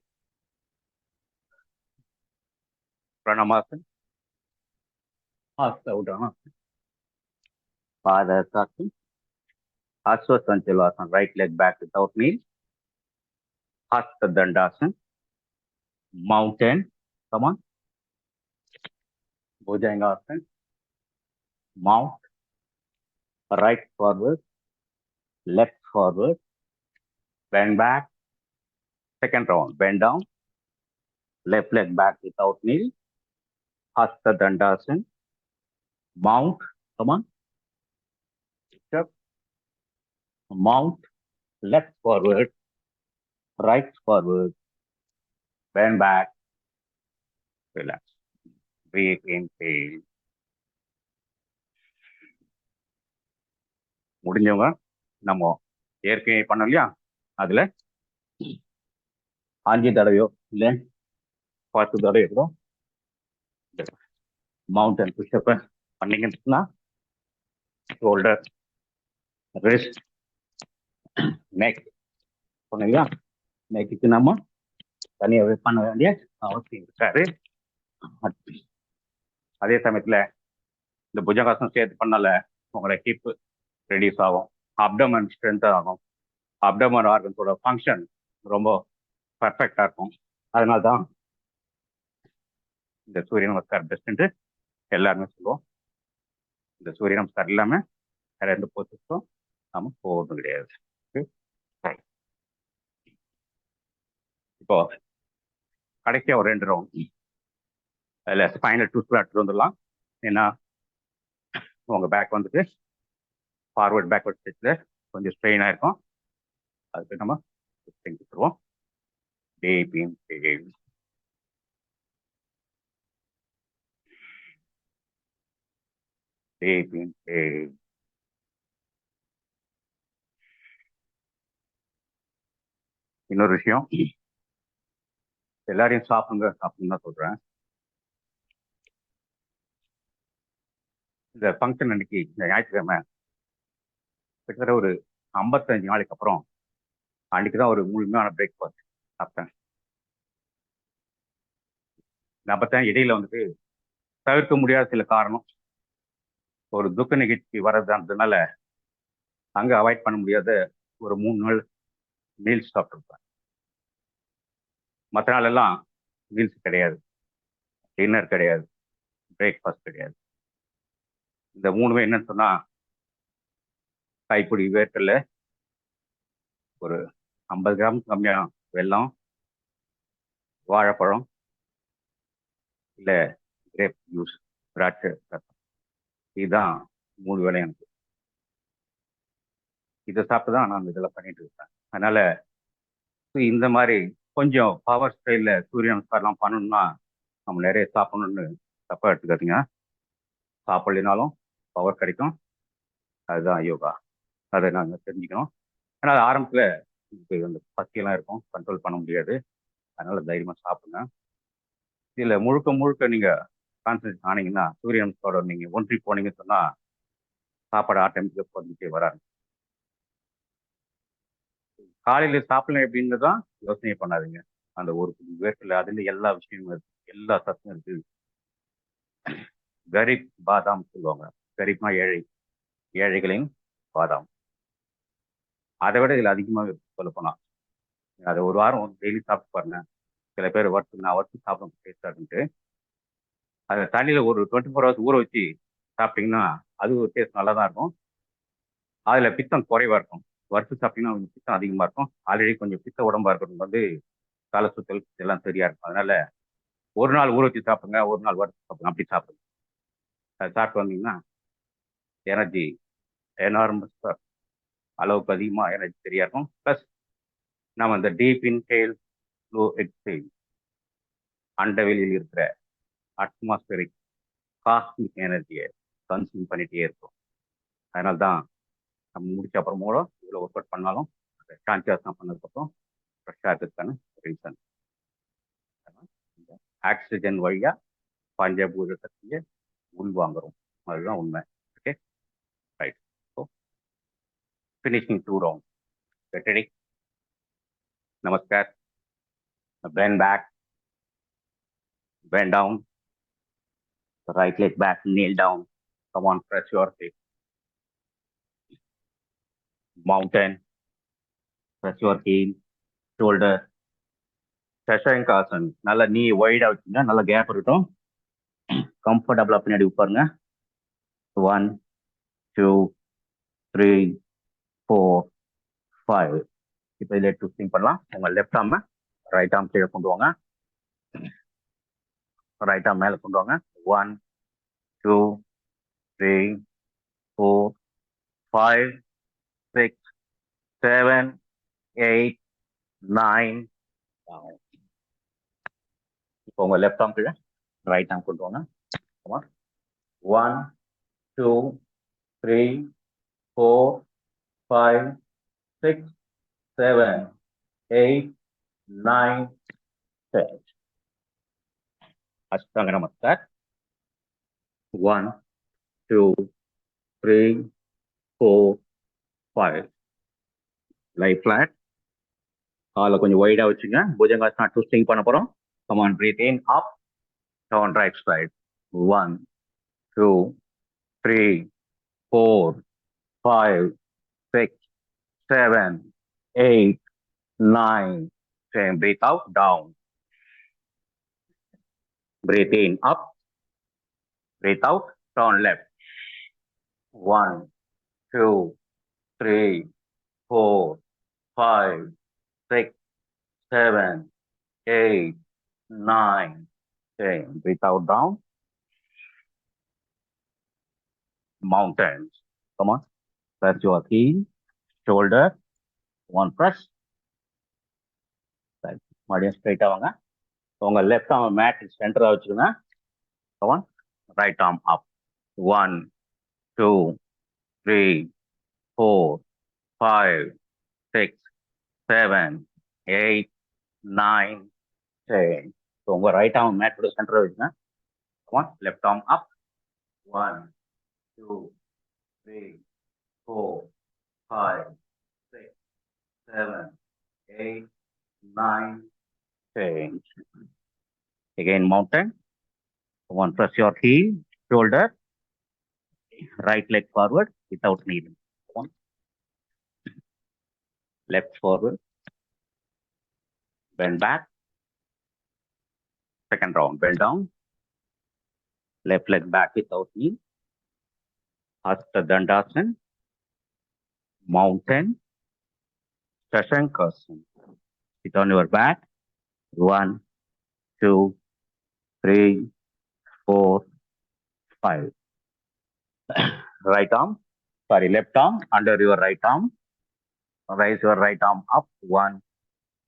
பிரணமாசன், ஹஸ்த உட்டானாசன், பாதசாசன், Aswasanchalasana, right leg back without knee, Hasta Dandasana, mountain, come on, Bhujangasana, mount, right forward, left forward, bend back, second round, bend down, left leg back without knee, Hasta Dandasana, mount, come on, step, mount, left forward, right forward, bend back, relax. Breathe in, pain. முடிஞ்சவங்க நம்ம ஏற்கனவே பண்ணோம் இல்லையா அதுல 5 தடவையோ இல்லை 10 தடவையோ கூட mountain push-up பண்ணீங்கன்னா shoulder wrist neck சொன்னோம் இல்லையா நெக்குக்கு நம்ம தனியாகவே பண்ண வேண்டிய அவசியம் இருக்காது. அதே சமயத்துல இந்த புஜங்காசனம் சேர்த்து பண்ணால உங்களோட ஹிப் ரெடியூஸ் ஆகும், அப்டமன் ஸ்ட்ரென்த் ஆகும், அப்டமன் ஆர்கன்ஸோட ஃபங்க்ஷன் ரொம்ப பர்ஃபெக்டா இருக்கும். அதனால தான் இந்த சூரிய நமஸ்கார் பெஸ்ட்ன்ட்டு எல்லாருமே சொல்லுவோம். இந்த சூரிய நமஸ்கார் இல்லாம வேற எந்த போஸ்டும் நம்ம போகிறது கிடையாது. இப்போ கடைசியா ஒரு 2 ரவுண்ட் அதில் ஸ்பைனல் ட்விஸ்ட் எடுத்துட்டு வந்துடலாம். ஏன்னா உங்க பேக் வந்துட்டு ஃபார்வர்ட் பேக்வர்ட் ஸ்டெச்சில் கொஞ்சம் ஸ்ட்ரெயின் ஆயிருக்கும். அதுக்கு நம்ம செஞ்சுருவோம். டீப் இன்ஹேல், deep inhale, இன்னொரு விஷயம், எல்லாரையும் சாப்பிடுங்க அப்படின்னு தான் சொல்றேன். இந்த ஃபங்க்ஷன் அன்னைக்கு இந்த ஞாயிற்றுக்கிழமை கிட்டத்தட்ட ஒரு 55 நாளைக்கு அப்புறம் அன்னைக்கு தான் ஒரு முழுமையான பிரேக்ஃபாஸ்ட் சாப்பிட்டேன். நான் பார்த்தேன் இடையில வந்துட்டு தவிர்க்க முடியாத சில காரணம், ஒரு துக்க நிகழ்ச்சி வர்றதுனால அங்க அவாய்ட் பண்ண முடியாத ஒரு 3 நாள் மீல்ஸ் சாப்பிட்டுருப்பேன். மற்ற நாள் எல்லாம் மீல்ஸ் கிடையாது, டின்னர் கிடையாது, பிரேக்ஃபாஸ்ட் கிடையாது. இந்த 3மே என்னன்னு சொன்னா கைப்பிடி வேர்க்கல்ல, ஒரு 50 கிராம் கம்மியா வெல்லம், வாழைப்பழம், இல்லை கிரேப் ஜூஸ், திராட்சை ரசம், இதுதான் 3 வேலை எனக்கு. இதை சாப்பிட்டு தான் நான் இதெல்லாம் பண்ணிட்டு இருக்கேன். அதனால இந்த மாதிரி கொஞ்சம் பவர் ஸ்டைல சூரிய நமஸ்காரம்லாம் பண்ணணும்னா நம்ம நிறைய சாப்பிடணும்னு தப்பா எடுத்துக்காதீங்க. சாப்பிடலினாலும் பவர் கிடைக்கும், அதுதான் யோகா. அதை நாங்கள் தெரிஞ்சுக்கணும். ஆனால் ஆரம்பத்தில் அந்த பசியெல்லாம் இருக்கும், கண்ட்ரோல் பண்ண முடியாது. அதனால தைரியமாக சாப்பிடுங்க. இதில் முழுக்க முழுக்க நீங்கள் கான்சன்ட்ரேட் ஆனீங்கன்னா சூரிய நமஸ்காரம் நீங்கள் ஒன்றி போனீங்கன்னு சொன்னால் சாப்பாடு ஆட்டோமேட்டிக்காக குறைஞ்சிட்டே வராது. காலையில் சாப்பிடலாம் எப்படின்னு தான் யோசனை பண்ணாதீங்க. அந்த ஒரு வேர்க்கல அதுல எல்லா விஷயமும் இருக்கு, எல்லா சத்தும் இருக்கு. கரீப் பாதாம் சொல்லுவாங்க. கரீப்னா ஏழை, ஏழைகளின் பாதாம். அதை விட இதில் அதிகமாக சொல்ல போனா அதை ஒரு வாரம் டெய்லி சாப்பிட்டு பாருங்க. சில பேர் நான் வறுத்து சாப்பிட டேஸ்டா இருக்குன்ட்டு அதை தண்ணியில ஒரு 24 hours ஊற வச்சு சாப்பிட்டீங்கன்னா அது ஒரு டேஸ்ட் நல்லா தான் இருக்கும். அதுல பித்தம் குறைவா இருக்கும். வறுத்து சாப்பிட்டீங்கன்னா கொஞ்சம் பித்தம் அதிகமா இருக்கும். ஆல்ரெடி கொஞ்சம் பித்த உடம்பா இருக்கிறவங்க வந்து தலை சுத்தல் இதெல்லாம் சரியா இருக்கும். அதனால ஒரு நாள் ஊற வச்சு சாப்பிடுங்க, ஒரு நாள் வறுத்து சாப்பிடுங்க, அப்படி சாப்பிடுங்க. அதை சாப்பிட்டு வந்தீங்கன்னா எனர்ஜி எனார்மஸா, அளவுக்கு அதிகமாக எனர்ஜி சரியா இருக்கும். ப்ளஸ் நம்ம இந்த டீப் இன்ஹேல் ஸ்லோ எக்ஸேல் அண்டவெளியில் இருக்கிற அட்மாஸ்பரிக் காஸ்மிக் எனர்ஜியை கன்சியூம் பண்ணிட்டே இருக்கும். அதனால தான் நம்ம முடிச்ச அப்புறம் கூட இவ்வளோ ஒர்க் அவுட் பண்ணாலும் சாந்தியாசனம் பண்ணதுக்கப்புறம் ஃப்ரெஷ்ஷாக இருக்கிறதுக்கான ரீசன். ஆக்சிஜன் வழியா பஞ்சபூத சக்தியை உள்வாங்குறோம், அதுதான் உண்மை. Okay, right. So finishing 2 rounds. Get ready. Namaskar. Bend back, bend down. Right leg back, kneel down. Come on, press your hip. Mountain. Press your heel, shoulder. சஷாங்காசன். நல்லா நீ வைடா வச்சுங்க, நல்லா கேப் இருக்கட்டும். கம்ஃபர்டபுளா பின்னாடி உட்காருங்க. 1, 2, 3, 4, 5. இப்போ இதில் ட்விஸ்டிங் பண்ணலாம். உங்கள் லெஃப்ட் ஆர்ம் ரைட் ஆர்ம் கீழே கொண்டு வாங்க. ரைட் ஆர்ம் மேலே கொண்டு வாங்க. 1, 2, 3, 4, 5, 6, 7, 8, 9. இப்போ உங்கள் லெஃப்ட் ஆர்ம் கீழே ரைட் ஆர்ம் கொண்டு வாங்க. 1, 2, 3, 4, 5, 6, 7, 8, 9, 10. Ashtanga Namaskar. 1, 2, 3, 4, 5. Lie flat. காலை கொஞ்சம் வைடா வச்சுங்க. புஜங்காசனா ட்விஸ்டிங் பண்ண போறோம். Come on, breathe in, up, down, right side. 1, 2, 3, 4, 5, 6, 7, 8, 9, 10. Breathe out, down. Breathe in, up. Breathe out, turn left. 1, 2, 3, 4, 5, 6, 7, 8, 9, 10. Breathe out, down. Mountains. Come on. Press your heel, shoulder. One press. மறுபடியும் ஸ்ட்ரைட்டா வாங்க. உங்க left arm mat சென்டரா வச்சுருங்க. Come on. Right arm up. 1, 2, 3, 4, 5, 6, 7, 8, 9, 10. So உங்க right arm mat சென்டரா வச்சுங்க. Come on. Left arm up. 1, 2, 3, 4, 5, 6, 7, 8, 9, 10. Again, mountain. One, press your heel, shoulder, right leg forward without kneeling. One, left forward, bend back. Second round, bend down. Left leg back without knee. Hasta Dandasana. Mountain. Shashankasana. Sit on your back. 1, 2, 3, 4, 5. Right arm, sorry, left arm under your right arm. Raise your right arm up. 1,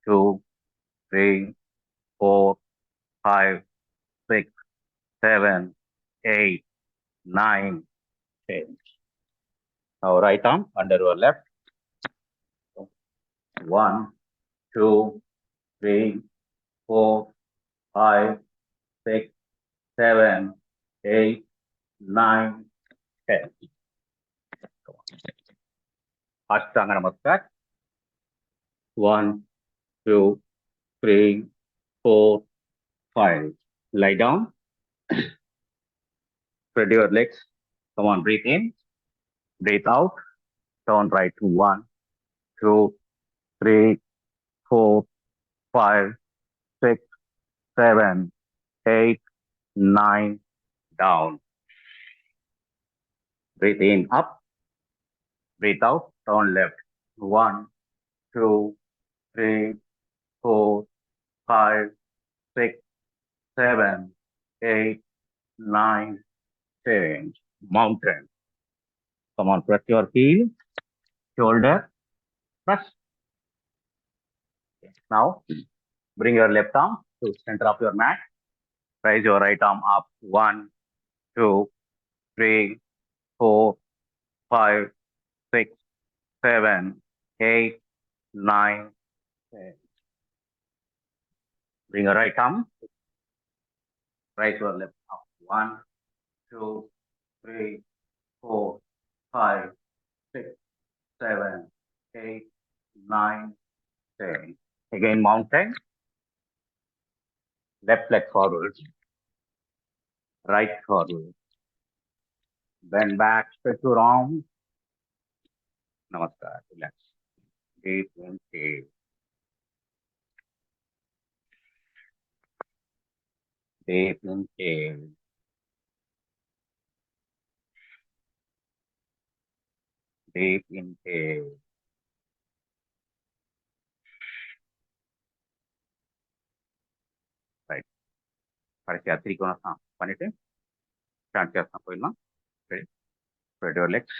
2, 3, 4, 5, 6, 7, 8, 9, 10. Now right arm under your left. 1, 2, 3, 4, 5, 6, 7, 8, 9, 10. Ashtanga Namaskar. 1, 2, 3, 4, 5. Lie down. Spread your legs. Come on, breathe in. Breathe out. Turn right to 1, 2, 3, 4, 5, 6, 7, 8, 9, down. Breathe in, up. Breathe out, turn left. 1, 2, 3, 4, 5, 6, 7, 8, 9, 10. Mountain. Come on, press your heel, shoulder, press. Now, bring your left arm to center of your mat. Raise your right arm up. 1, 2, 3, 4, 5, 6, 7, 8, 9, 10. Bring your right arm. Raise your left up. 1, 2, 3, 4, 5, 6, 7, 8, 9, 10. Again, mountain. Left leg forward. Right forward. Bend back, stretch your arms. Namaskar. Relax. Deep inhale. Deep inhale. Deep inhale. Right. கடைசியா திரிக்கோணம் தான் பண்ணிட்டு stand தான் போயிடலாம். சரி, spread your legs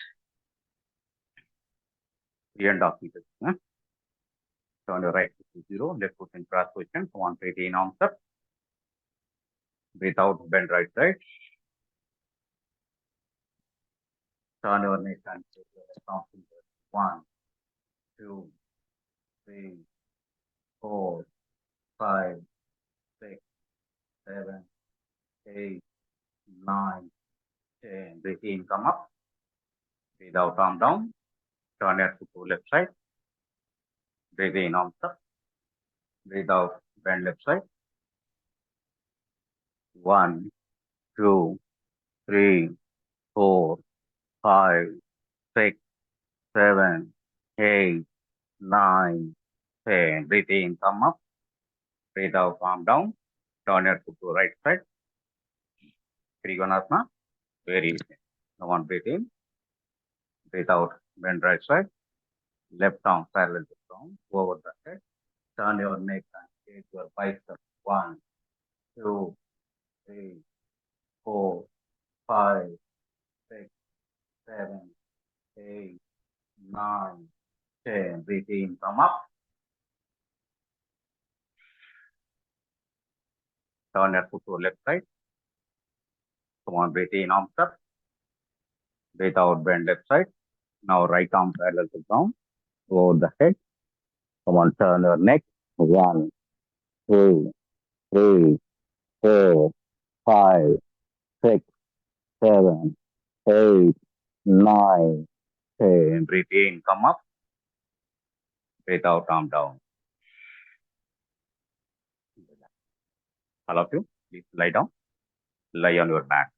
3.5 meters. Turn your right foot to 0, left foot in cross position. Come on, breathe in, arms up. Breathe out, bend right side. Turn your neck and take your left arm finger. 1, 2, 3, 4, 5, 6, 7, 8, 9, 10. Breathe in, come up. Breathe out, arm down. Turn your foot to left side. Breathe in, arms up. Breathe out, bend left side. 1, 2, 3, 4, 5, 6, 7, 8, 9, 10. Breathe in, come up. Breathe out, arm down. Turn your foot to right side. Trikonasana. Very easy. Now on, breathe in. Breathe out, bend right side. Left arm parallel to ground, over the head. Turn your neck and take your bicep. 1, 2, 3, 4, 5, 6, 7, 8, 9, 10. Breathe in, come up. Turn your foot to left side. Come on, breathe in, arms up. Breathe out, bend left side. Now right arm parallel to ground, over the head. Come on, turn your neck. 1, 2, 3, 4, 5, 6, 7, 8, 9, 10. Breathe in, come up. Breathe out, arm down. All of you, please lie down. Lie on your back.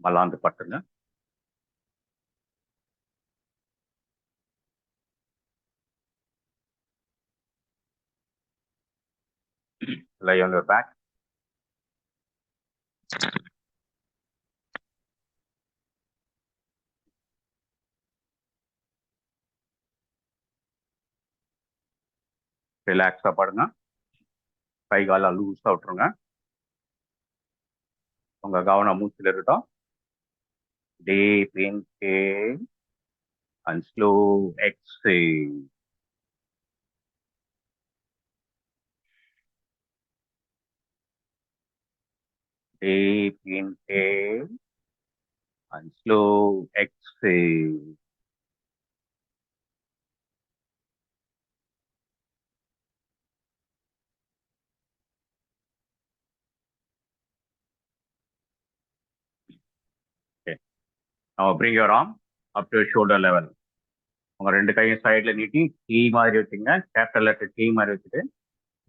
மல்லாந்து பட்டுங்க. Lie on your back. ரிலாக்ஸா படுங்க. கை கால லூஸா விட்டுருங்க. உங்க கவனம் மூச்சில் இருக்கட்டும். Deep inhale and slow exhale. Deep inhale and slow exhale. Okay. Now bring your arm up to your shoulder level. உங்க ரெண்டு கையும் சைட்ல நீட்டி டீ மாதிரி வச்சுங்க. கேபிட்டல் லெட்டர் டீ மாதிரி வச்சுட்டு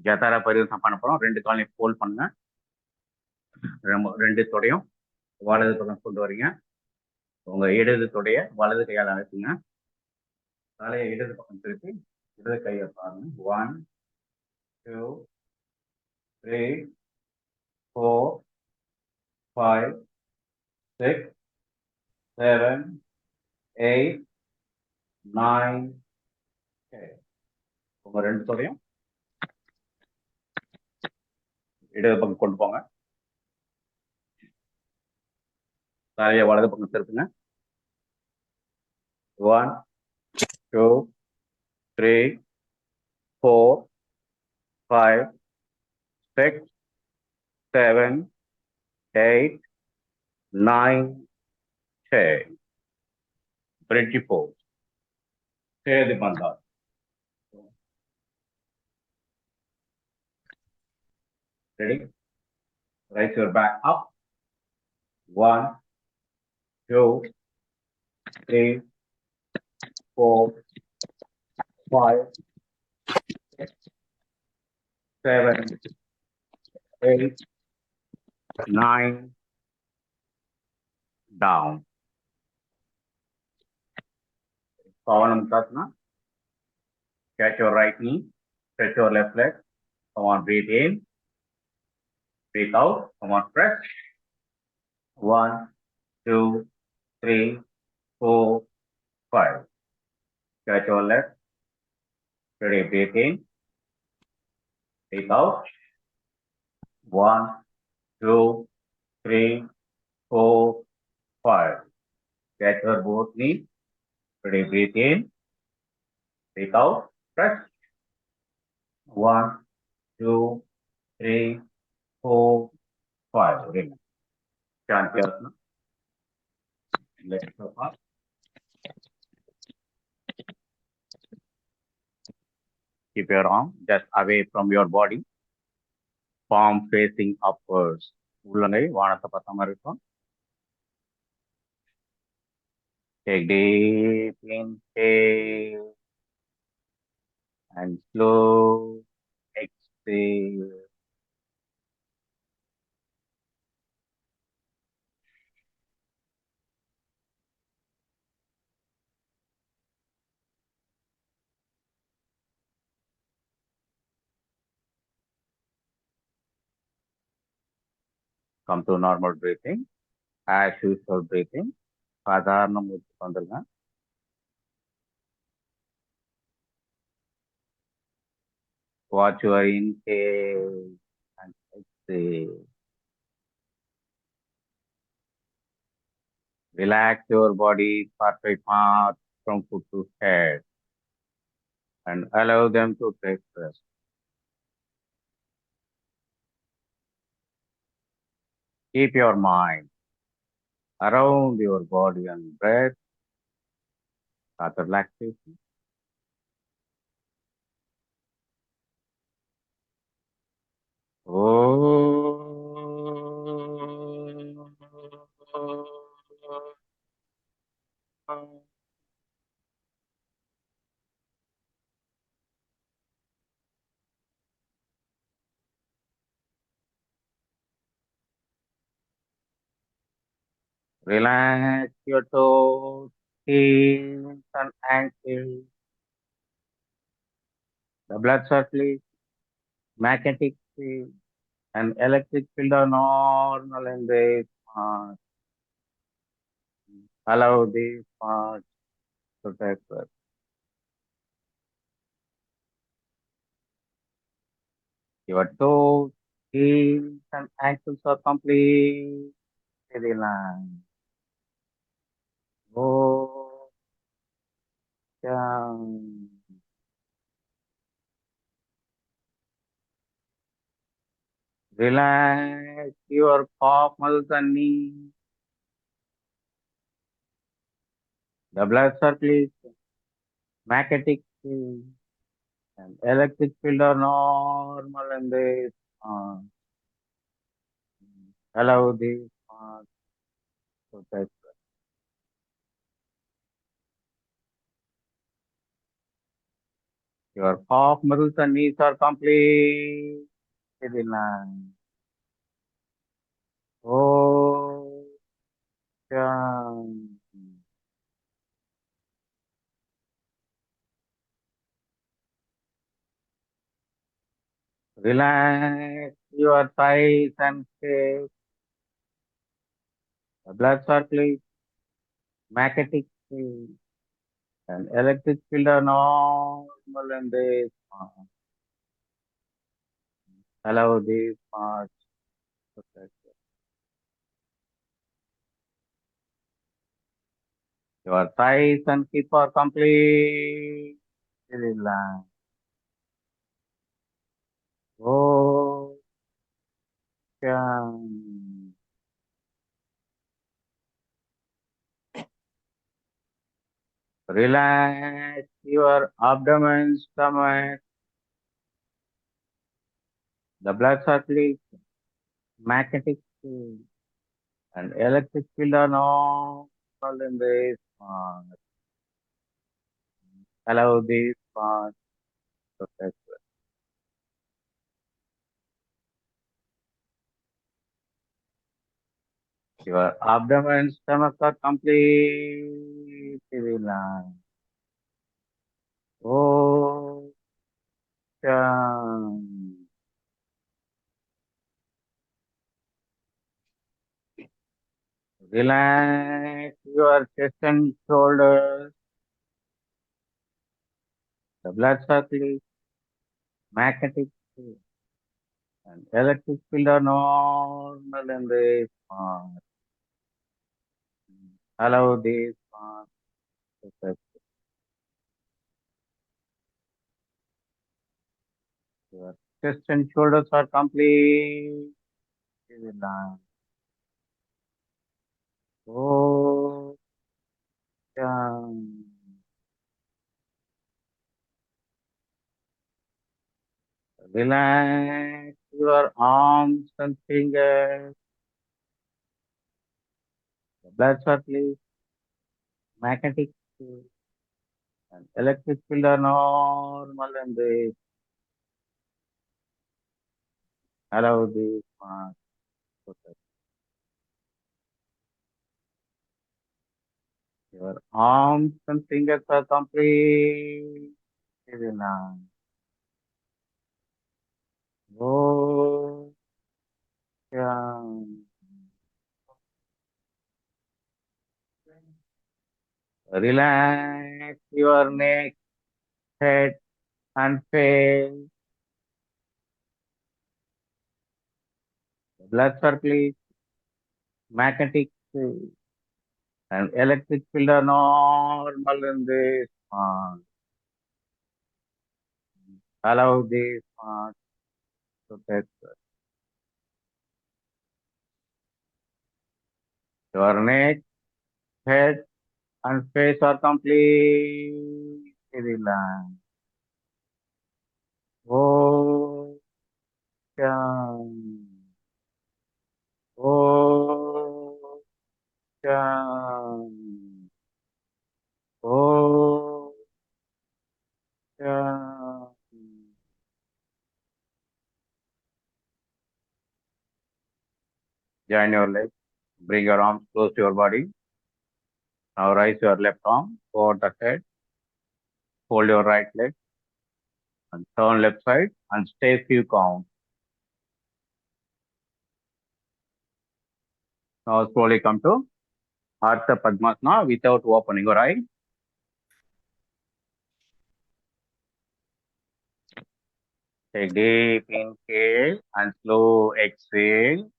ஜதாரா பரிவர்த்தனை பண்ண போறோம். ரெண்டு காலையும் ஃபோல்ட் பண்ணுங்க. ரெண்டு தொடையும் வலது பக்கம் கொண்டு வரீங்க. உங்க இடது தொடைய வலது கையால் அழைச்சுங்க. தலையை இடது பக்கம் திருப்பி இடது கையை பாருங்க. 1, 2, 3, 4, 5, 6, 7, 8, 9, 10. உங்க ரெண்டு தொடையும் இடது பக்கம் கொண்டு போங்க. தலையை வலது பக்கம் திருப்புங்க. 1, 2, 3, 4, 5, 6, 7, 8, 9, 10. Bridge pose. Stay the bandha. Ready? Raise your back up. 1, 2, 3, 4, 5, 6, 7, 8, 9. Down. Pavanam Tasana. Catch your right knee. Stretch your left leg. Come on, breathe in. Breathe out. Come on, press. 1, 2, 3, 4, 5. Stretch your legs. Ready, breathe in. Breathe out. 1, 2, 3, 4, 5. Stretch your both knees. Ready, breathe in. Breathe out. Stretch. 1, 2, 3, 4, 5. Relax. Shanti Asana. Let's go up. Keep your arm just away from your body. Palm facing upwards. உள்ளங்கை வானத்தை பார்த்த மாதிரி இருக்கும். Take deep inhale and slow exhale. Come to normal breathing. As usual breathing. சாதாரண மூச்சு வந்துருங்க. Watch your inhale and exhale. Relax your body perfect part from foot to head and allow them to take rest. Keep your mind around your body and breath. Start relaxation. Relax your toes, heels, and ankles. The blood circulation, magnetic field, and electric field are normal in this part. Allow these parts to take rest. Your toes, heels, and ankles are completely relaxed. Go down. Relax your calf muscles and knees. The blood circulation, magnetic field, and electric field are normal in this part. Allow these parts to take rest. Your calf muscles and knees are completely relaxed. Oh, down. Relax your thighs and hips. The blood circulation, magnetic field, and electric field are normal in this part. Allow these parts to take rest. Your thighs and hips are completely relaxed. Oh, down. Relax your abdomen, stomach, the blood circulation, magnetic field, and electric field are normal in this part. Allow these parts to take rest. Your abdomen, stomach are completely relaxed. Oh, down. Relax your chest and shoulders, The blood circulation, magnetic field, and electric field are normal in this part. Allow this part to affect your chest and shoulders are completely relaxed. Oh, yeah. Relax your arms and fingers. The blood circulation, magnetic field, and electric field are normal and they allow this part to affect your arms and fingers are completely relaxed. Oh, yeah. Relax your neck, head, and face. Blood circulation, magnetic field, and electric field are normal in this part. Allow this part to take your neck, head, and face are completely relaxed. Oh, yeah. Oh, yeah. Oh, yeah. Join your legs. Bring your arms close to your body. Now raise your left arm over the head. Hold your right leg and turn left side and stay few counts. Now slowly come to Ardha Padmasana without opening your eye. Take deep inhale and slow exhale.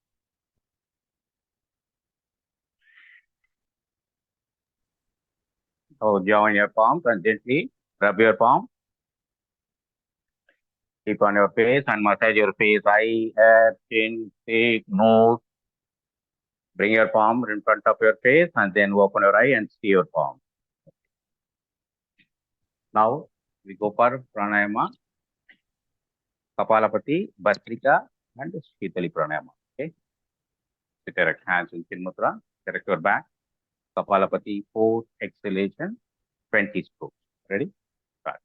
So join your palms and gently rub your palm. Keep on your face and massage your face, eye, head, chin, cheek, nose. Bring your palm in front of your face and then open your eye and see your palm. Now we go for pranayama, Kapalapati, Bhastrika, and Shitali pranayama. Okay. With your hands in Chin Mudra, direct your back. Kapalapati, 4 exhalation, 20 strokes. Ready? Start.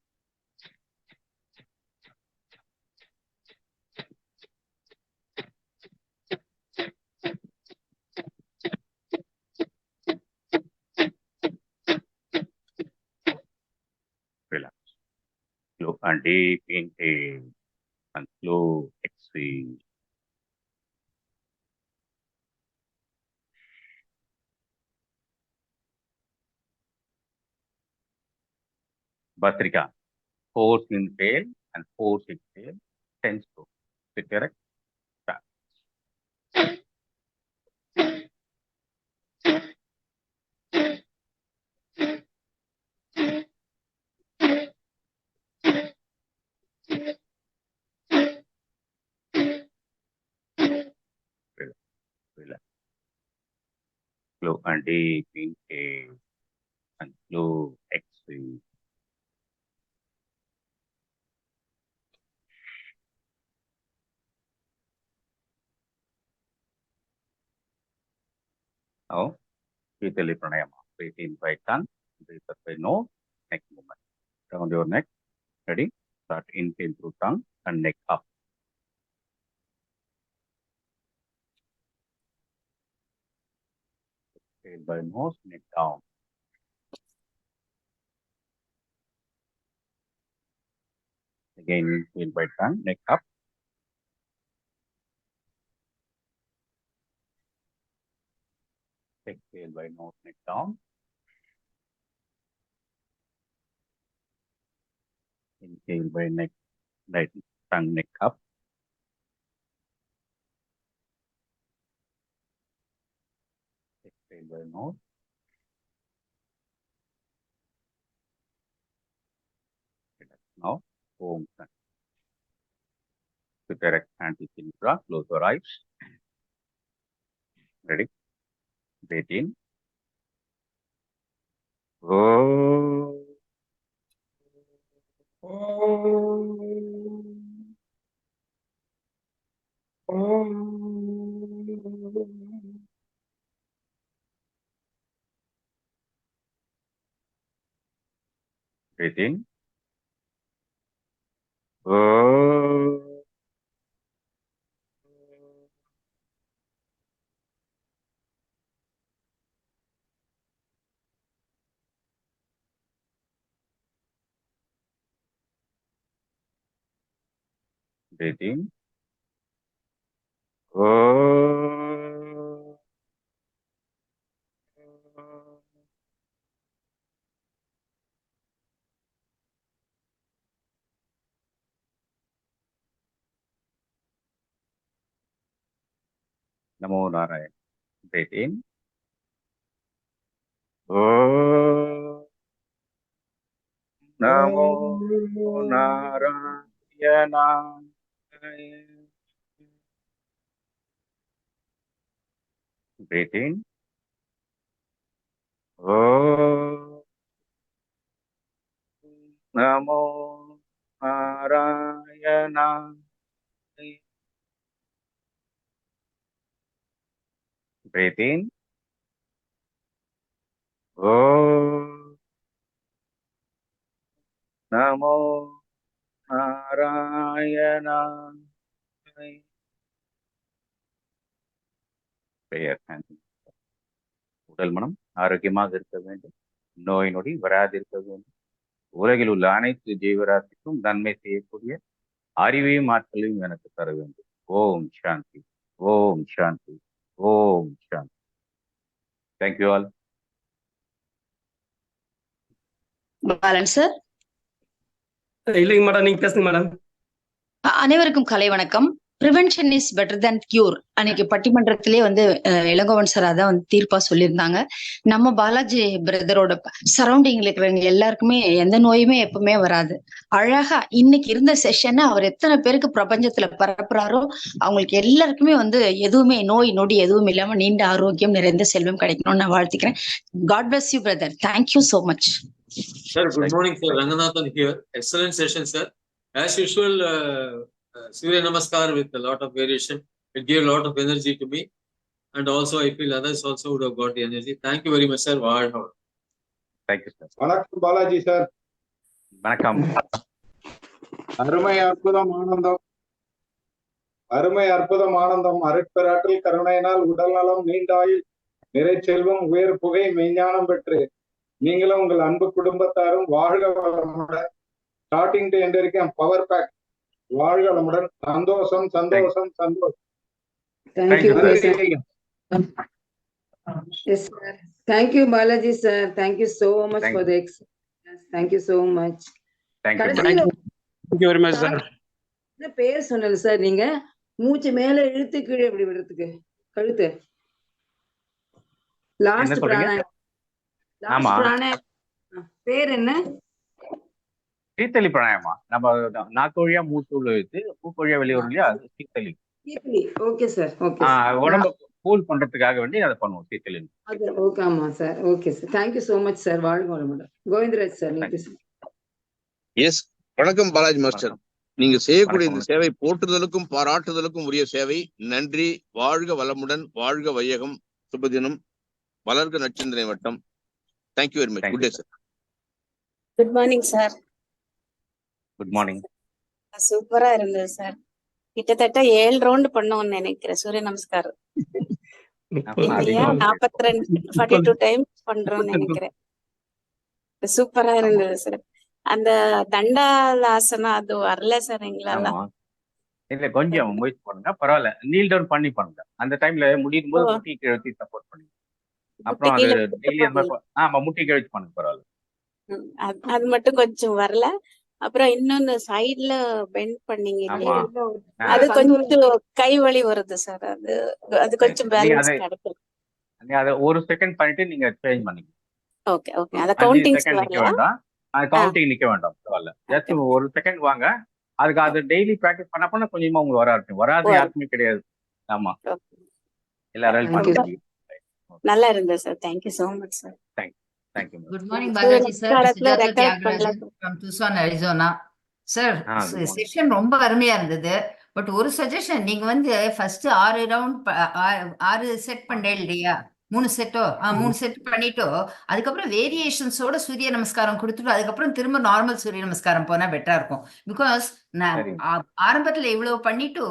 Relax. Slow and deep inhale and slow exhale. Bhastrika, force inhale and force exhale, 10 strokes. With your start. Relax. Relax. Slow and deep inhale and slow exhale. Now, Shitali pranayama. Breathe in by tongue, breathe out by nose. Next movement. Round your neck. Ready? Start inhale through tongue and neck up. Exhale by nose, neck down. Again, inhale by tongue, neck up. Exhale by nose, neck down. Inhale by neck, right tongue, neck up. Exhale by nose. Relax now. Om Shanti. With direct hand to chin, close your eyes. Ready? Breathe in. Oh. Breathe in. Breathe in. Namo Narayana. Breathe in. Namo Narayana. Breathe in. Namo Narayana. Breathe in. Namo Narayana. Prayer hand. உடல் மனம் ஆரோக்கியமாக இருக்க வேண்டும், நோய் நொடி வராதிருக்க வேண்டும், உலகில் உள்ள அனைத்து ஜீவராசிக்கும் நன்மை செய்யக்கூடிய அறிவையும் ஆற்றலையும் எனக்கு தர வேண்டும். ஓம் சாந்தி, ஓம் சாந்தி, ஓம் சாந்தி. Thank you all. பாலன் சார். இல்லைங்க மேடம், நீங்க பேசுங்க மேடம். அனைவருக்கும் கலை வணக்கம். Prevention is better than cure. அன்னைக்கு பட்டிமன்றத்திலே இளங்கோவன் சார் அதான் தீர்ப்பா சொல்லியிருந்தாங்க. நம்ம பாலாஜி பிரதரோட சரௌண்டிங்ல இருக்கிறவங்க எல்லாருக்குமே எந்த நோயுமே எப்பவுமே வராது. அழகா இன்னைக்கு இருந்த செஷனை அவர் எத்தனை பேருக்கு பிரபஞ்சத்துல பரப்புறாரோ அவங்களுக்கு எல்லாருக்குமே எதுவுமே நோய் நொடி எதுவும் இல்லாம நீண்ட ஆரோக்கியம் நிறைந்த செல்வம் கிடைக்கணும்னு நான் வாழ்த்துக்கிறேன். God bless you brother. Thank you so much. Sir, good morning, sir. Ranganathan here. Excellent session, sir. As usual, Surya Namaskar with a lot of variation. It gave a lot of energy to me. And also, I feel others also would have got the energy. Thank you very much, sir. Thank you, sir. வணக்கம் Balaji sir. வணக்கம். அருமை அற்புதம் ஆனந்தம், அருமை அற்புதம் ஆனந்தம். அருட்பெராற்றல் கருணையினால் உடல் நலம், நீண்டாயுள், நிறை செல்வம், உயர் புகை, மெய்ஞானம் பெற்று நீங்களும் உங்கள் அன்பு குடும்பத்தாரும் வாழ்க வளமுடன். ஸ்டார்டிங் டு எண்ட் வரைக்கும் பவர் பேக். வாழ்க வளமுடன். சந்தோஷம் சந்தோஷம் சந்தோஷம். Thank you, yes, sir. Thank you, Balaji sir. Thank you so much for the excellence. Thank you so much. Thank you. Thank you very much, sir. என்ன பேர் சொன்னது sir? நீங்க மூச்சு மேல இழுத்து கீழே எப்படி விடுறதுக்கு கழுத்து லாஸ்ட் பிராணாயம். ஆமா, பேர் என்ன? சீத்தலி பிராணாயமா. நம்ம நாக்கு வழியா மூச்சு உள்ள இழுத்து மூக்கு வழியா வெளியூர் இல்லையா, அது சீத்தலி. Okay sir. ஓகே, உடம்ப கூல் பண்றதுக்காக வேண்டி அதை பண்ணுவோம், சீத்தலி. ஓகே, ஆமா சார். Okay sir. Thank you so much sir. வாழ்க வளமுடன். கோவிந்தராஜ் சார், நீங்க எஸ். வணக்கம் பாலாஜி மாஸ்டர். நீங்க செய்யக்கூடிய இந்த சேவை போற்றுதலுக்கும் பாராட்டுதலுக்கும் உரிய சேவை. நன்றி. வாழ்க வளமுடன். வாழ்க வையகம். சுபதினம். வளர்க நட்சத்திர வட்டம். Thank you very much. Good day sir. Good morning sir. Good morning. சூப்பரா இருந்தது சார். கிட்டத்தட்ட 7 ரவுண்ட் பண்ணோம்னு நினைக்கிறேன். சூரிய நமஸ்காரம் 42 டைம்ஸ் பண்றோம்னு நினைக்கிறேன். சூப்பரா இருந்தது சார். அந்த தண்டாலாசனம் அது வரல சார் எங்களால. இல்ல, கொஞ்சம் முயற்சி பண்ணுங்க, பரவாயில்ல. நீல் டவுன் பண்ணி பண்ணுங்க. அந்த டைம்ல முடியும் போது முட்டி கழுத்தி சப்போர்ட் பண்ணுங்க. அப்புறம் அது டெய்லி முட்டி கழுச்சி பண்ணுங்க, பரவாயில்ல. அது மட்டும் கொஞ்சம் வரல. அப்புறம் இன்னொன்னு சைடுல பெண்ட் பண்ணீங்க ஆமா. இல்லையா? ஆ, அது கொஞ்சம் கை வலி வருது சார். அது கொஞ்சம் நீ பேலன்ஸ் அதை கிடைக்கும். நீ அதை 1 செகண்ட் பண்ணிட்டு நீங்க சேஞ்ச் பண்ணிக்க. Okay okay. அத 5 கவுண்டிங்ஸ் செகண்ட் நிக்க வரல. வேண்டாம். அது கவுண்டிங் நிக்க வேண்டாம். பரவாயில்ல. ஜஸ்ட் 1 செகண்ட் வாங்க. அதுக்கு அது டெய்லி பிராக்டிஸ் பண்ண கொஞ்சமா உங்களுக்கு வர ஆரம்பிக்கும். வராது யாருக்குமே கிடையாது. ஆமா. எல்லாராலும் Thank பண்ண you. முடியும். நல்லா இருந்தது sir. Thank you so much sir. Thank you. Good morning, Balaji sir. நமஸ்காரத்துல Sujata record Tyagarajan பண்ணலாம். from Tucson, Arizona. Sir, good morning. Session ரொம்ப அருமையா இருந்தது. பட் ஒரு சஜஷன், நீங்க வந்து ஃபர்ஸ்ட் 6 ரவுண்ட் 6 செட் பண்ணேன் இல்லையா? 3 செட்டோ 3 செட் பண்ணிட்டோ அதுக்கப்புறம் வேரியேஷன்ஸோட சூரிய நமஸ்காரம் கொடுத்துட்டு அதுக்கப்புறம் திரும்ப நார்மல் சூரிய நமஸ்காரம் போனா பெட்டரா இருக்கும். பிகாஸ் நான் சரி. ஆரம்பத்துல இவ்வளவு பண்ணிட்டு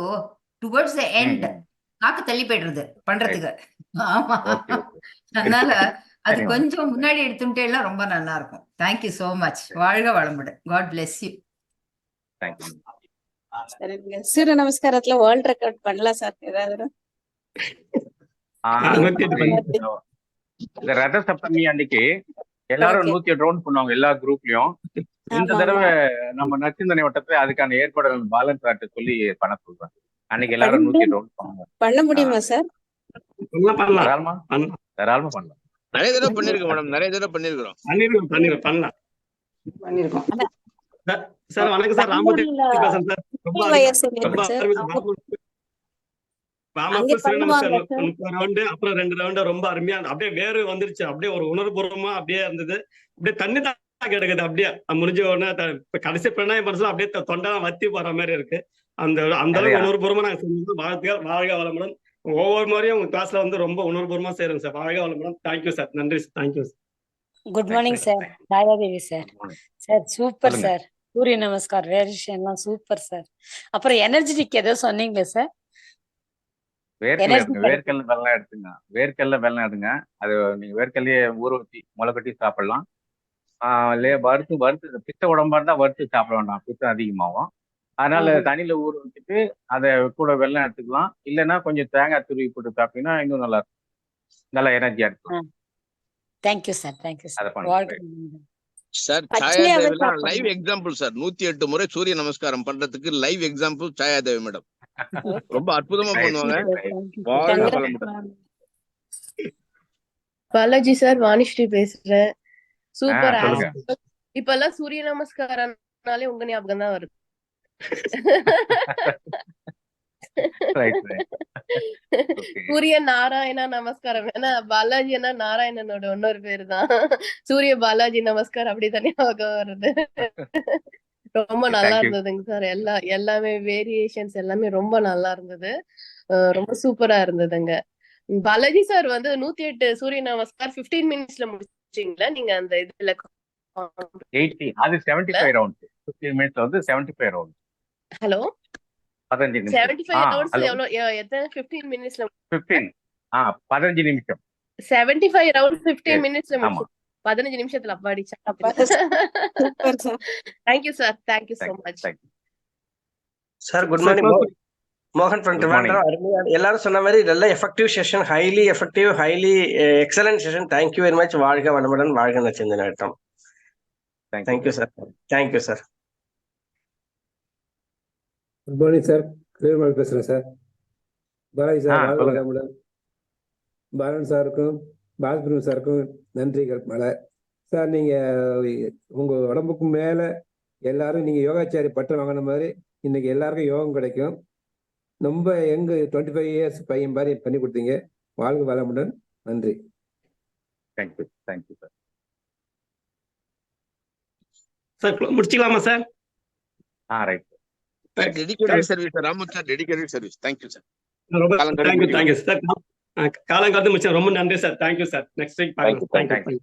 டுவர்ட்ஸ் த எண்ட் நாக்கு தள்ளி போயிடுறது பண்றதுக்கு. ஆமா. ஓகே. அதனால அது சரி, கொஞ்சம் முன்னாடி எடுத்துட்டே எல்லாம் ரொம்ப நல்லா இருக்கும். Thank you so much. வாழ்க வளமுடன். God bless you. தேங்க்யூ. சரிங்க. சூரிய நமஸ்காரத்துல வேர்ல்ட் ரெக்கார்ட் பண்ணலாம் சார் ஏதாவது? இந்த ரத சப்தமி அன்னைக்கு எல்லாரும் Okay. 108 ரவுண்ட் பண்ணுவாங்க எல்லா குரூப்லயும். இந்த ஆமா, தடவை நம்ம நச்சிந்தனை வட்டத்துல அதுக்கான ஏற்பாடுகள் பாலன் சார்ட்ட சொல்லி பண்ண சொல்றேன். அன்னைக்கு எல்லாரும் 108 ரவுண்ட் பண்ணுவாங்க. பண்ண முடியுமா சார்? தாராளமா பண்ணலாம். நிறைய தடவை பண்ணிருக்கோம் மேடம், நிறைய தடவை பண்ணிருக்கிறோம். பண்ணலாம். பண்ணிருக்கோம். சார் வணக்கம் சார். பெங்களூர்ல பேசுறேன் சார். ரொம்ப வயசு ரொம்ப சார். வாமப்பு பண்ணுவாங்க சூரியநமஸ்காரம் சார். 30 ரவுண்டு அப்புறம் 2 ரவுண்டு ரொம்ப அருமையா அப்படியே வேறு வந்துருச்சு. அப்படியே ஒரு உணர்வுபூர்வமா அப்படியே இருந்தது. அப்படியே தண்ணி தான் கிடக்குது. அப்படியே முடிஞ்ச உடனே இப்ப கடைசி பிரணாயம் பண்ணலாம் அப்படியே தொண்டெல்லாம் வத்தி போற மாதிரி இருக்கு. அந்த அளவுக்கு உணர்வுபூர்வமா நாங்க செஞ்சது. வாழ்த்துக்கள். வாழ்க வளமுடன். ஒவ்வொரு முறையும் உங்க கிளாஸ்ல வந்து ரொம்ப உணர்வுபூர்வமா செய்யறோம் சார். வாழ்க வளமுடன். Thank you sir. நன்றி. Thank you. Good morning sir. Thayadevi sir. Sir super sir. சூரிய நமஸ்கார் வேரியேஷன் எல்லாம் சூப்பர் சார். அப்புறம் எனர்ஜெட்டிக் ஏதோ சொன்னீங்களே சார்? வேர்க்கல்ல வெள்ளம் எடுத்துங்க. வேர்க்கல்ல வெள்ளம் எடுங்க. அது நீங்க வேர்க்கல்லையே ஊற வச்சு முளை கட்டி சாப்பிடலாம். வறுத்து பித்த உடம்பா இருந்தா வறுத்து சாப்பிட வேண்டாம். பித்தம் அதிகமாகும். அதனால தண்ணியில ஊற வச்சுட்டு அதை கூட வெள்ளம் எடுத்துக்கலாம். இல்லைன்னா கொஞ்சம் தேங்காய் துருவி போட்டு சாப்பிட்டீங்கன்னா இன்னும் நல்லா இருக்கும். நல்லா எனர்ஜியா இருக்கும். Thank you sir. Thank you sir. Sir சாயாதேவிலாம் லைவ் எக்ஸாம்பிள் சார். 108 முறை சூரிய நமஸ்காரம் பண்றதுக்கு லைவ் எக்ஸாம்பிள் சாயாதேவி மேடம். ரொம்ப அற்புதமா பண்ணுவாங்க. வாழ்க வளமுடன். பாலாஜி சார், வாணிஸ்ரீ பேசுறேன். சூப்பர். சொல்லுங்க. இப்பெல்லாம் சூரிய நமஸ்காரம்னாலே உங்க ஞாபகம் தான் வருது. சூரிய நாராயணா நமஸ்காரம். ஏன்னா பாலாஜி அண்ணா நாராயணனோட இன்னொரு பேரு தான். சூரிய பாலாஜி நமஸ்காரம் அப்படித்தானே ஞாபகம் வருது. ரொம்ப நல்லா இருந்ததுங்க சார். எல்லாமே வேரியேஷன்ஸ் எல்லாமே ரொம்ப நல்லா இருந்தது. ரொம்ப சூப்பரா இருந்ததுங்க. பாலாஜி சார் வந்து 108 சூரிய நமஸ்கார் 15 மினிட்ஸ்ல முடிச்சீங்களா நீங்க? அந்த இதுல 80 அது 75 ரவுண்ட்ஸ். 15 மினிட்ஸ்ல வந்து 75 ரவுண்ட்ஸ். ஹலோ 75 ரவுண்ட்ஸ் எவ்வளவு எத்தனை 15 மினிட்ஸ்ல? 15 15 நிமிஷம். 75 ரவுண்ட்ஸ் 15 மினிட்ஸ்ல முடிச்சு 15 நிமிஷத்துல அப்பாடி. Thank you sir. Thank you so much. Sir good morning. மோகன் ஃப்ரம் ட்ரிவாண்ட்ரம். எல்லாரும் சொன்ன மாதிரி நல்ல effective session. Highly effective, highly excellent session. Thank you very much. வாழ்க வளமுடன். வாழ்க நச்சிந்தனை வட்டம். Thank you sir. Thank you sir. Good morning sir. Krishnan பேசுறேன் சார். பாலாஜி சார் வாழ்க வளமுடன். பாலன் சாருக்கும் பாலசுப்ரமணியம் சாருக்கும் நன்றிகள் மலை. சார் நீங்க உங்க உடம்புக்கு மேல எல்லாரும் நீங்க யோகாச்சாரி பட்டம் வாங்கின மாதிரி இன்னைக்கு எல்லாருக்கும் யோகம் கிடைக்கும். ரொம்ப 25 இயர்ஸ் பையன் மாதிரி பண்ணி கொடுத்தீங்க. வாழ்க வளமுடன். நன்றி. தேங்க்யூ. Thank you sir. சார் முடிச்சுக்கலாமா sir? Right. Dedicated service Ramu sir. Dedicated service. Thank you sir. ரொம்ப தேங்க்யூ சார். காலம் காத்து முடிச்சா ரொம்ப நன்றி sir. Thank you sir. Next week பாருங்க. தேங்க்யூ.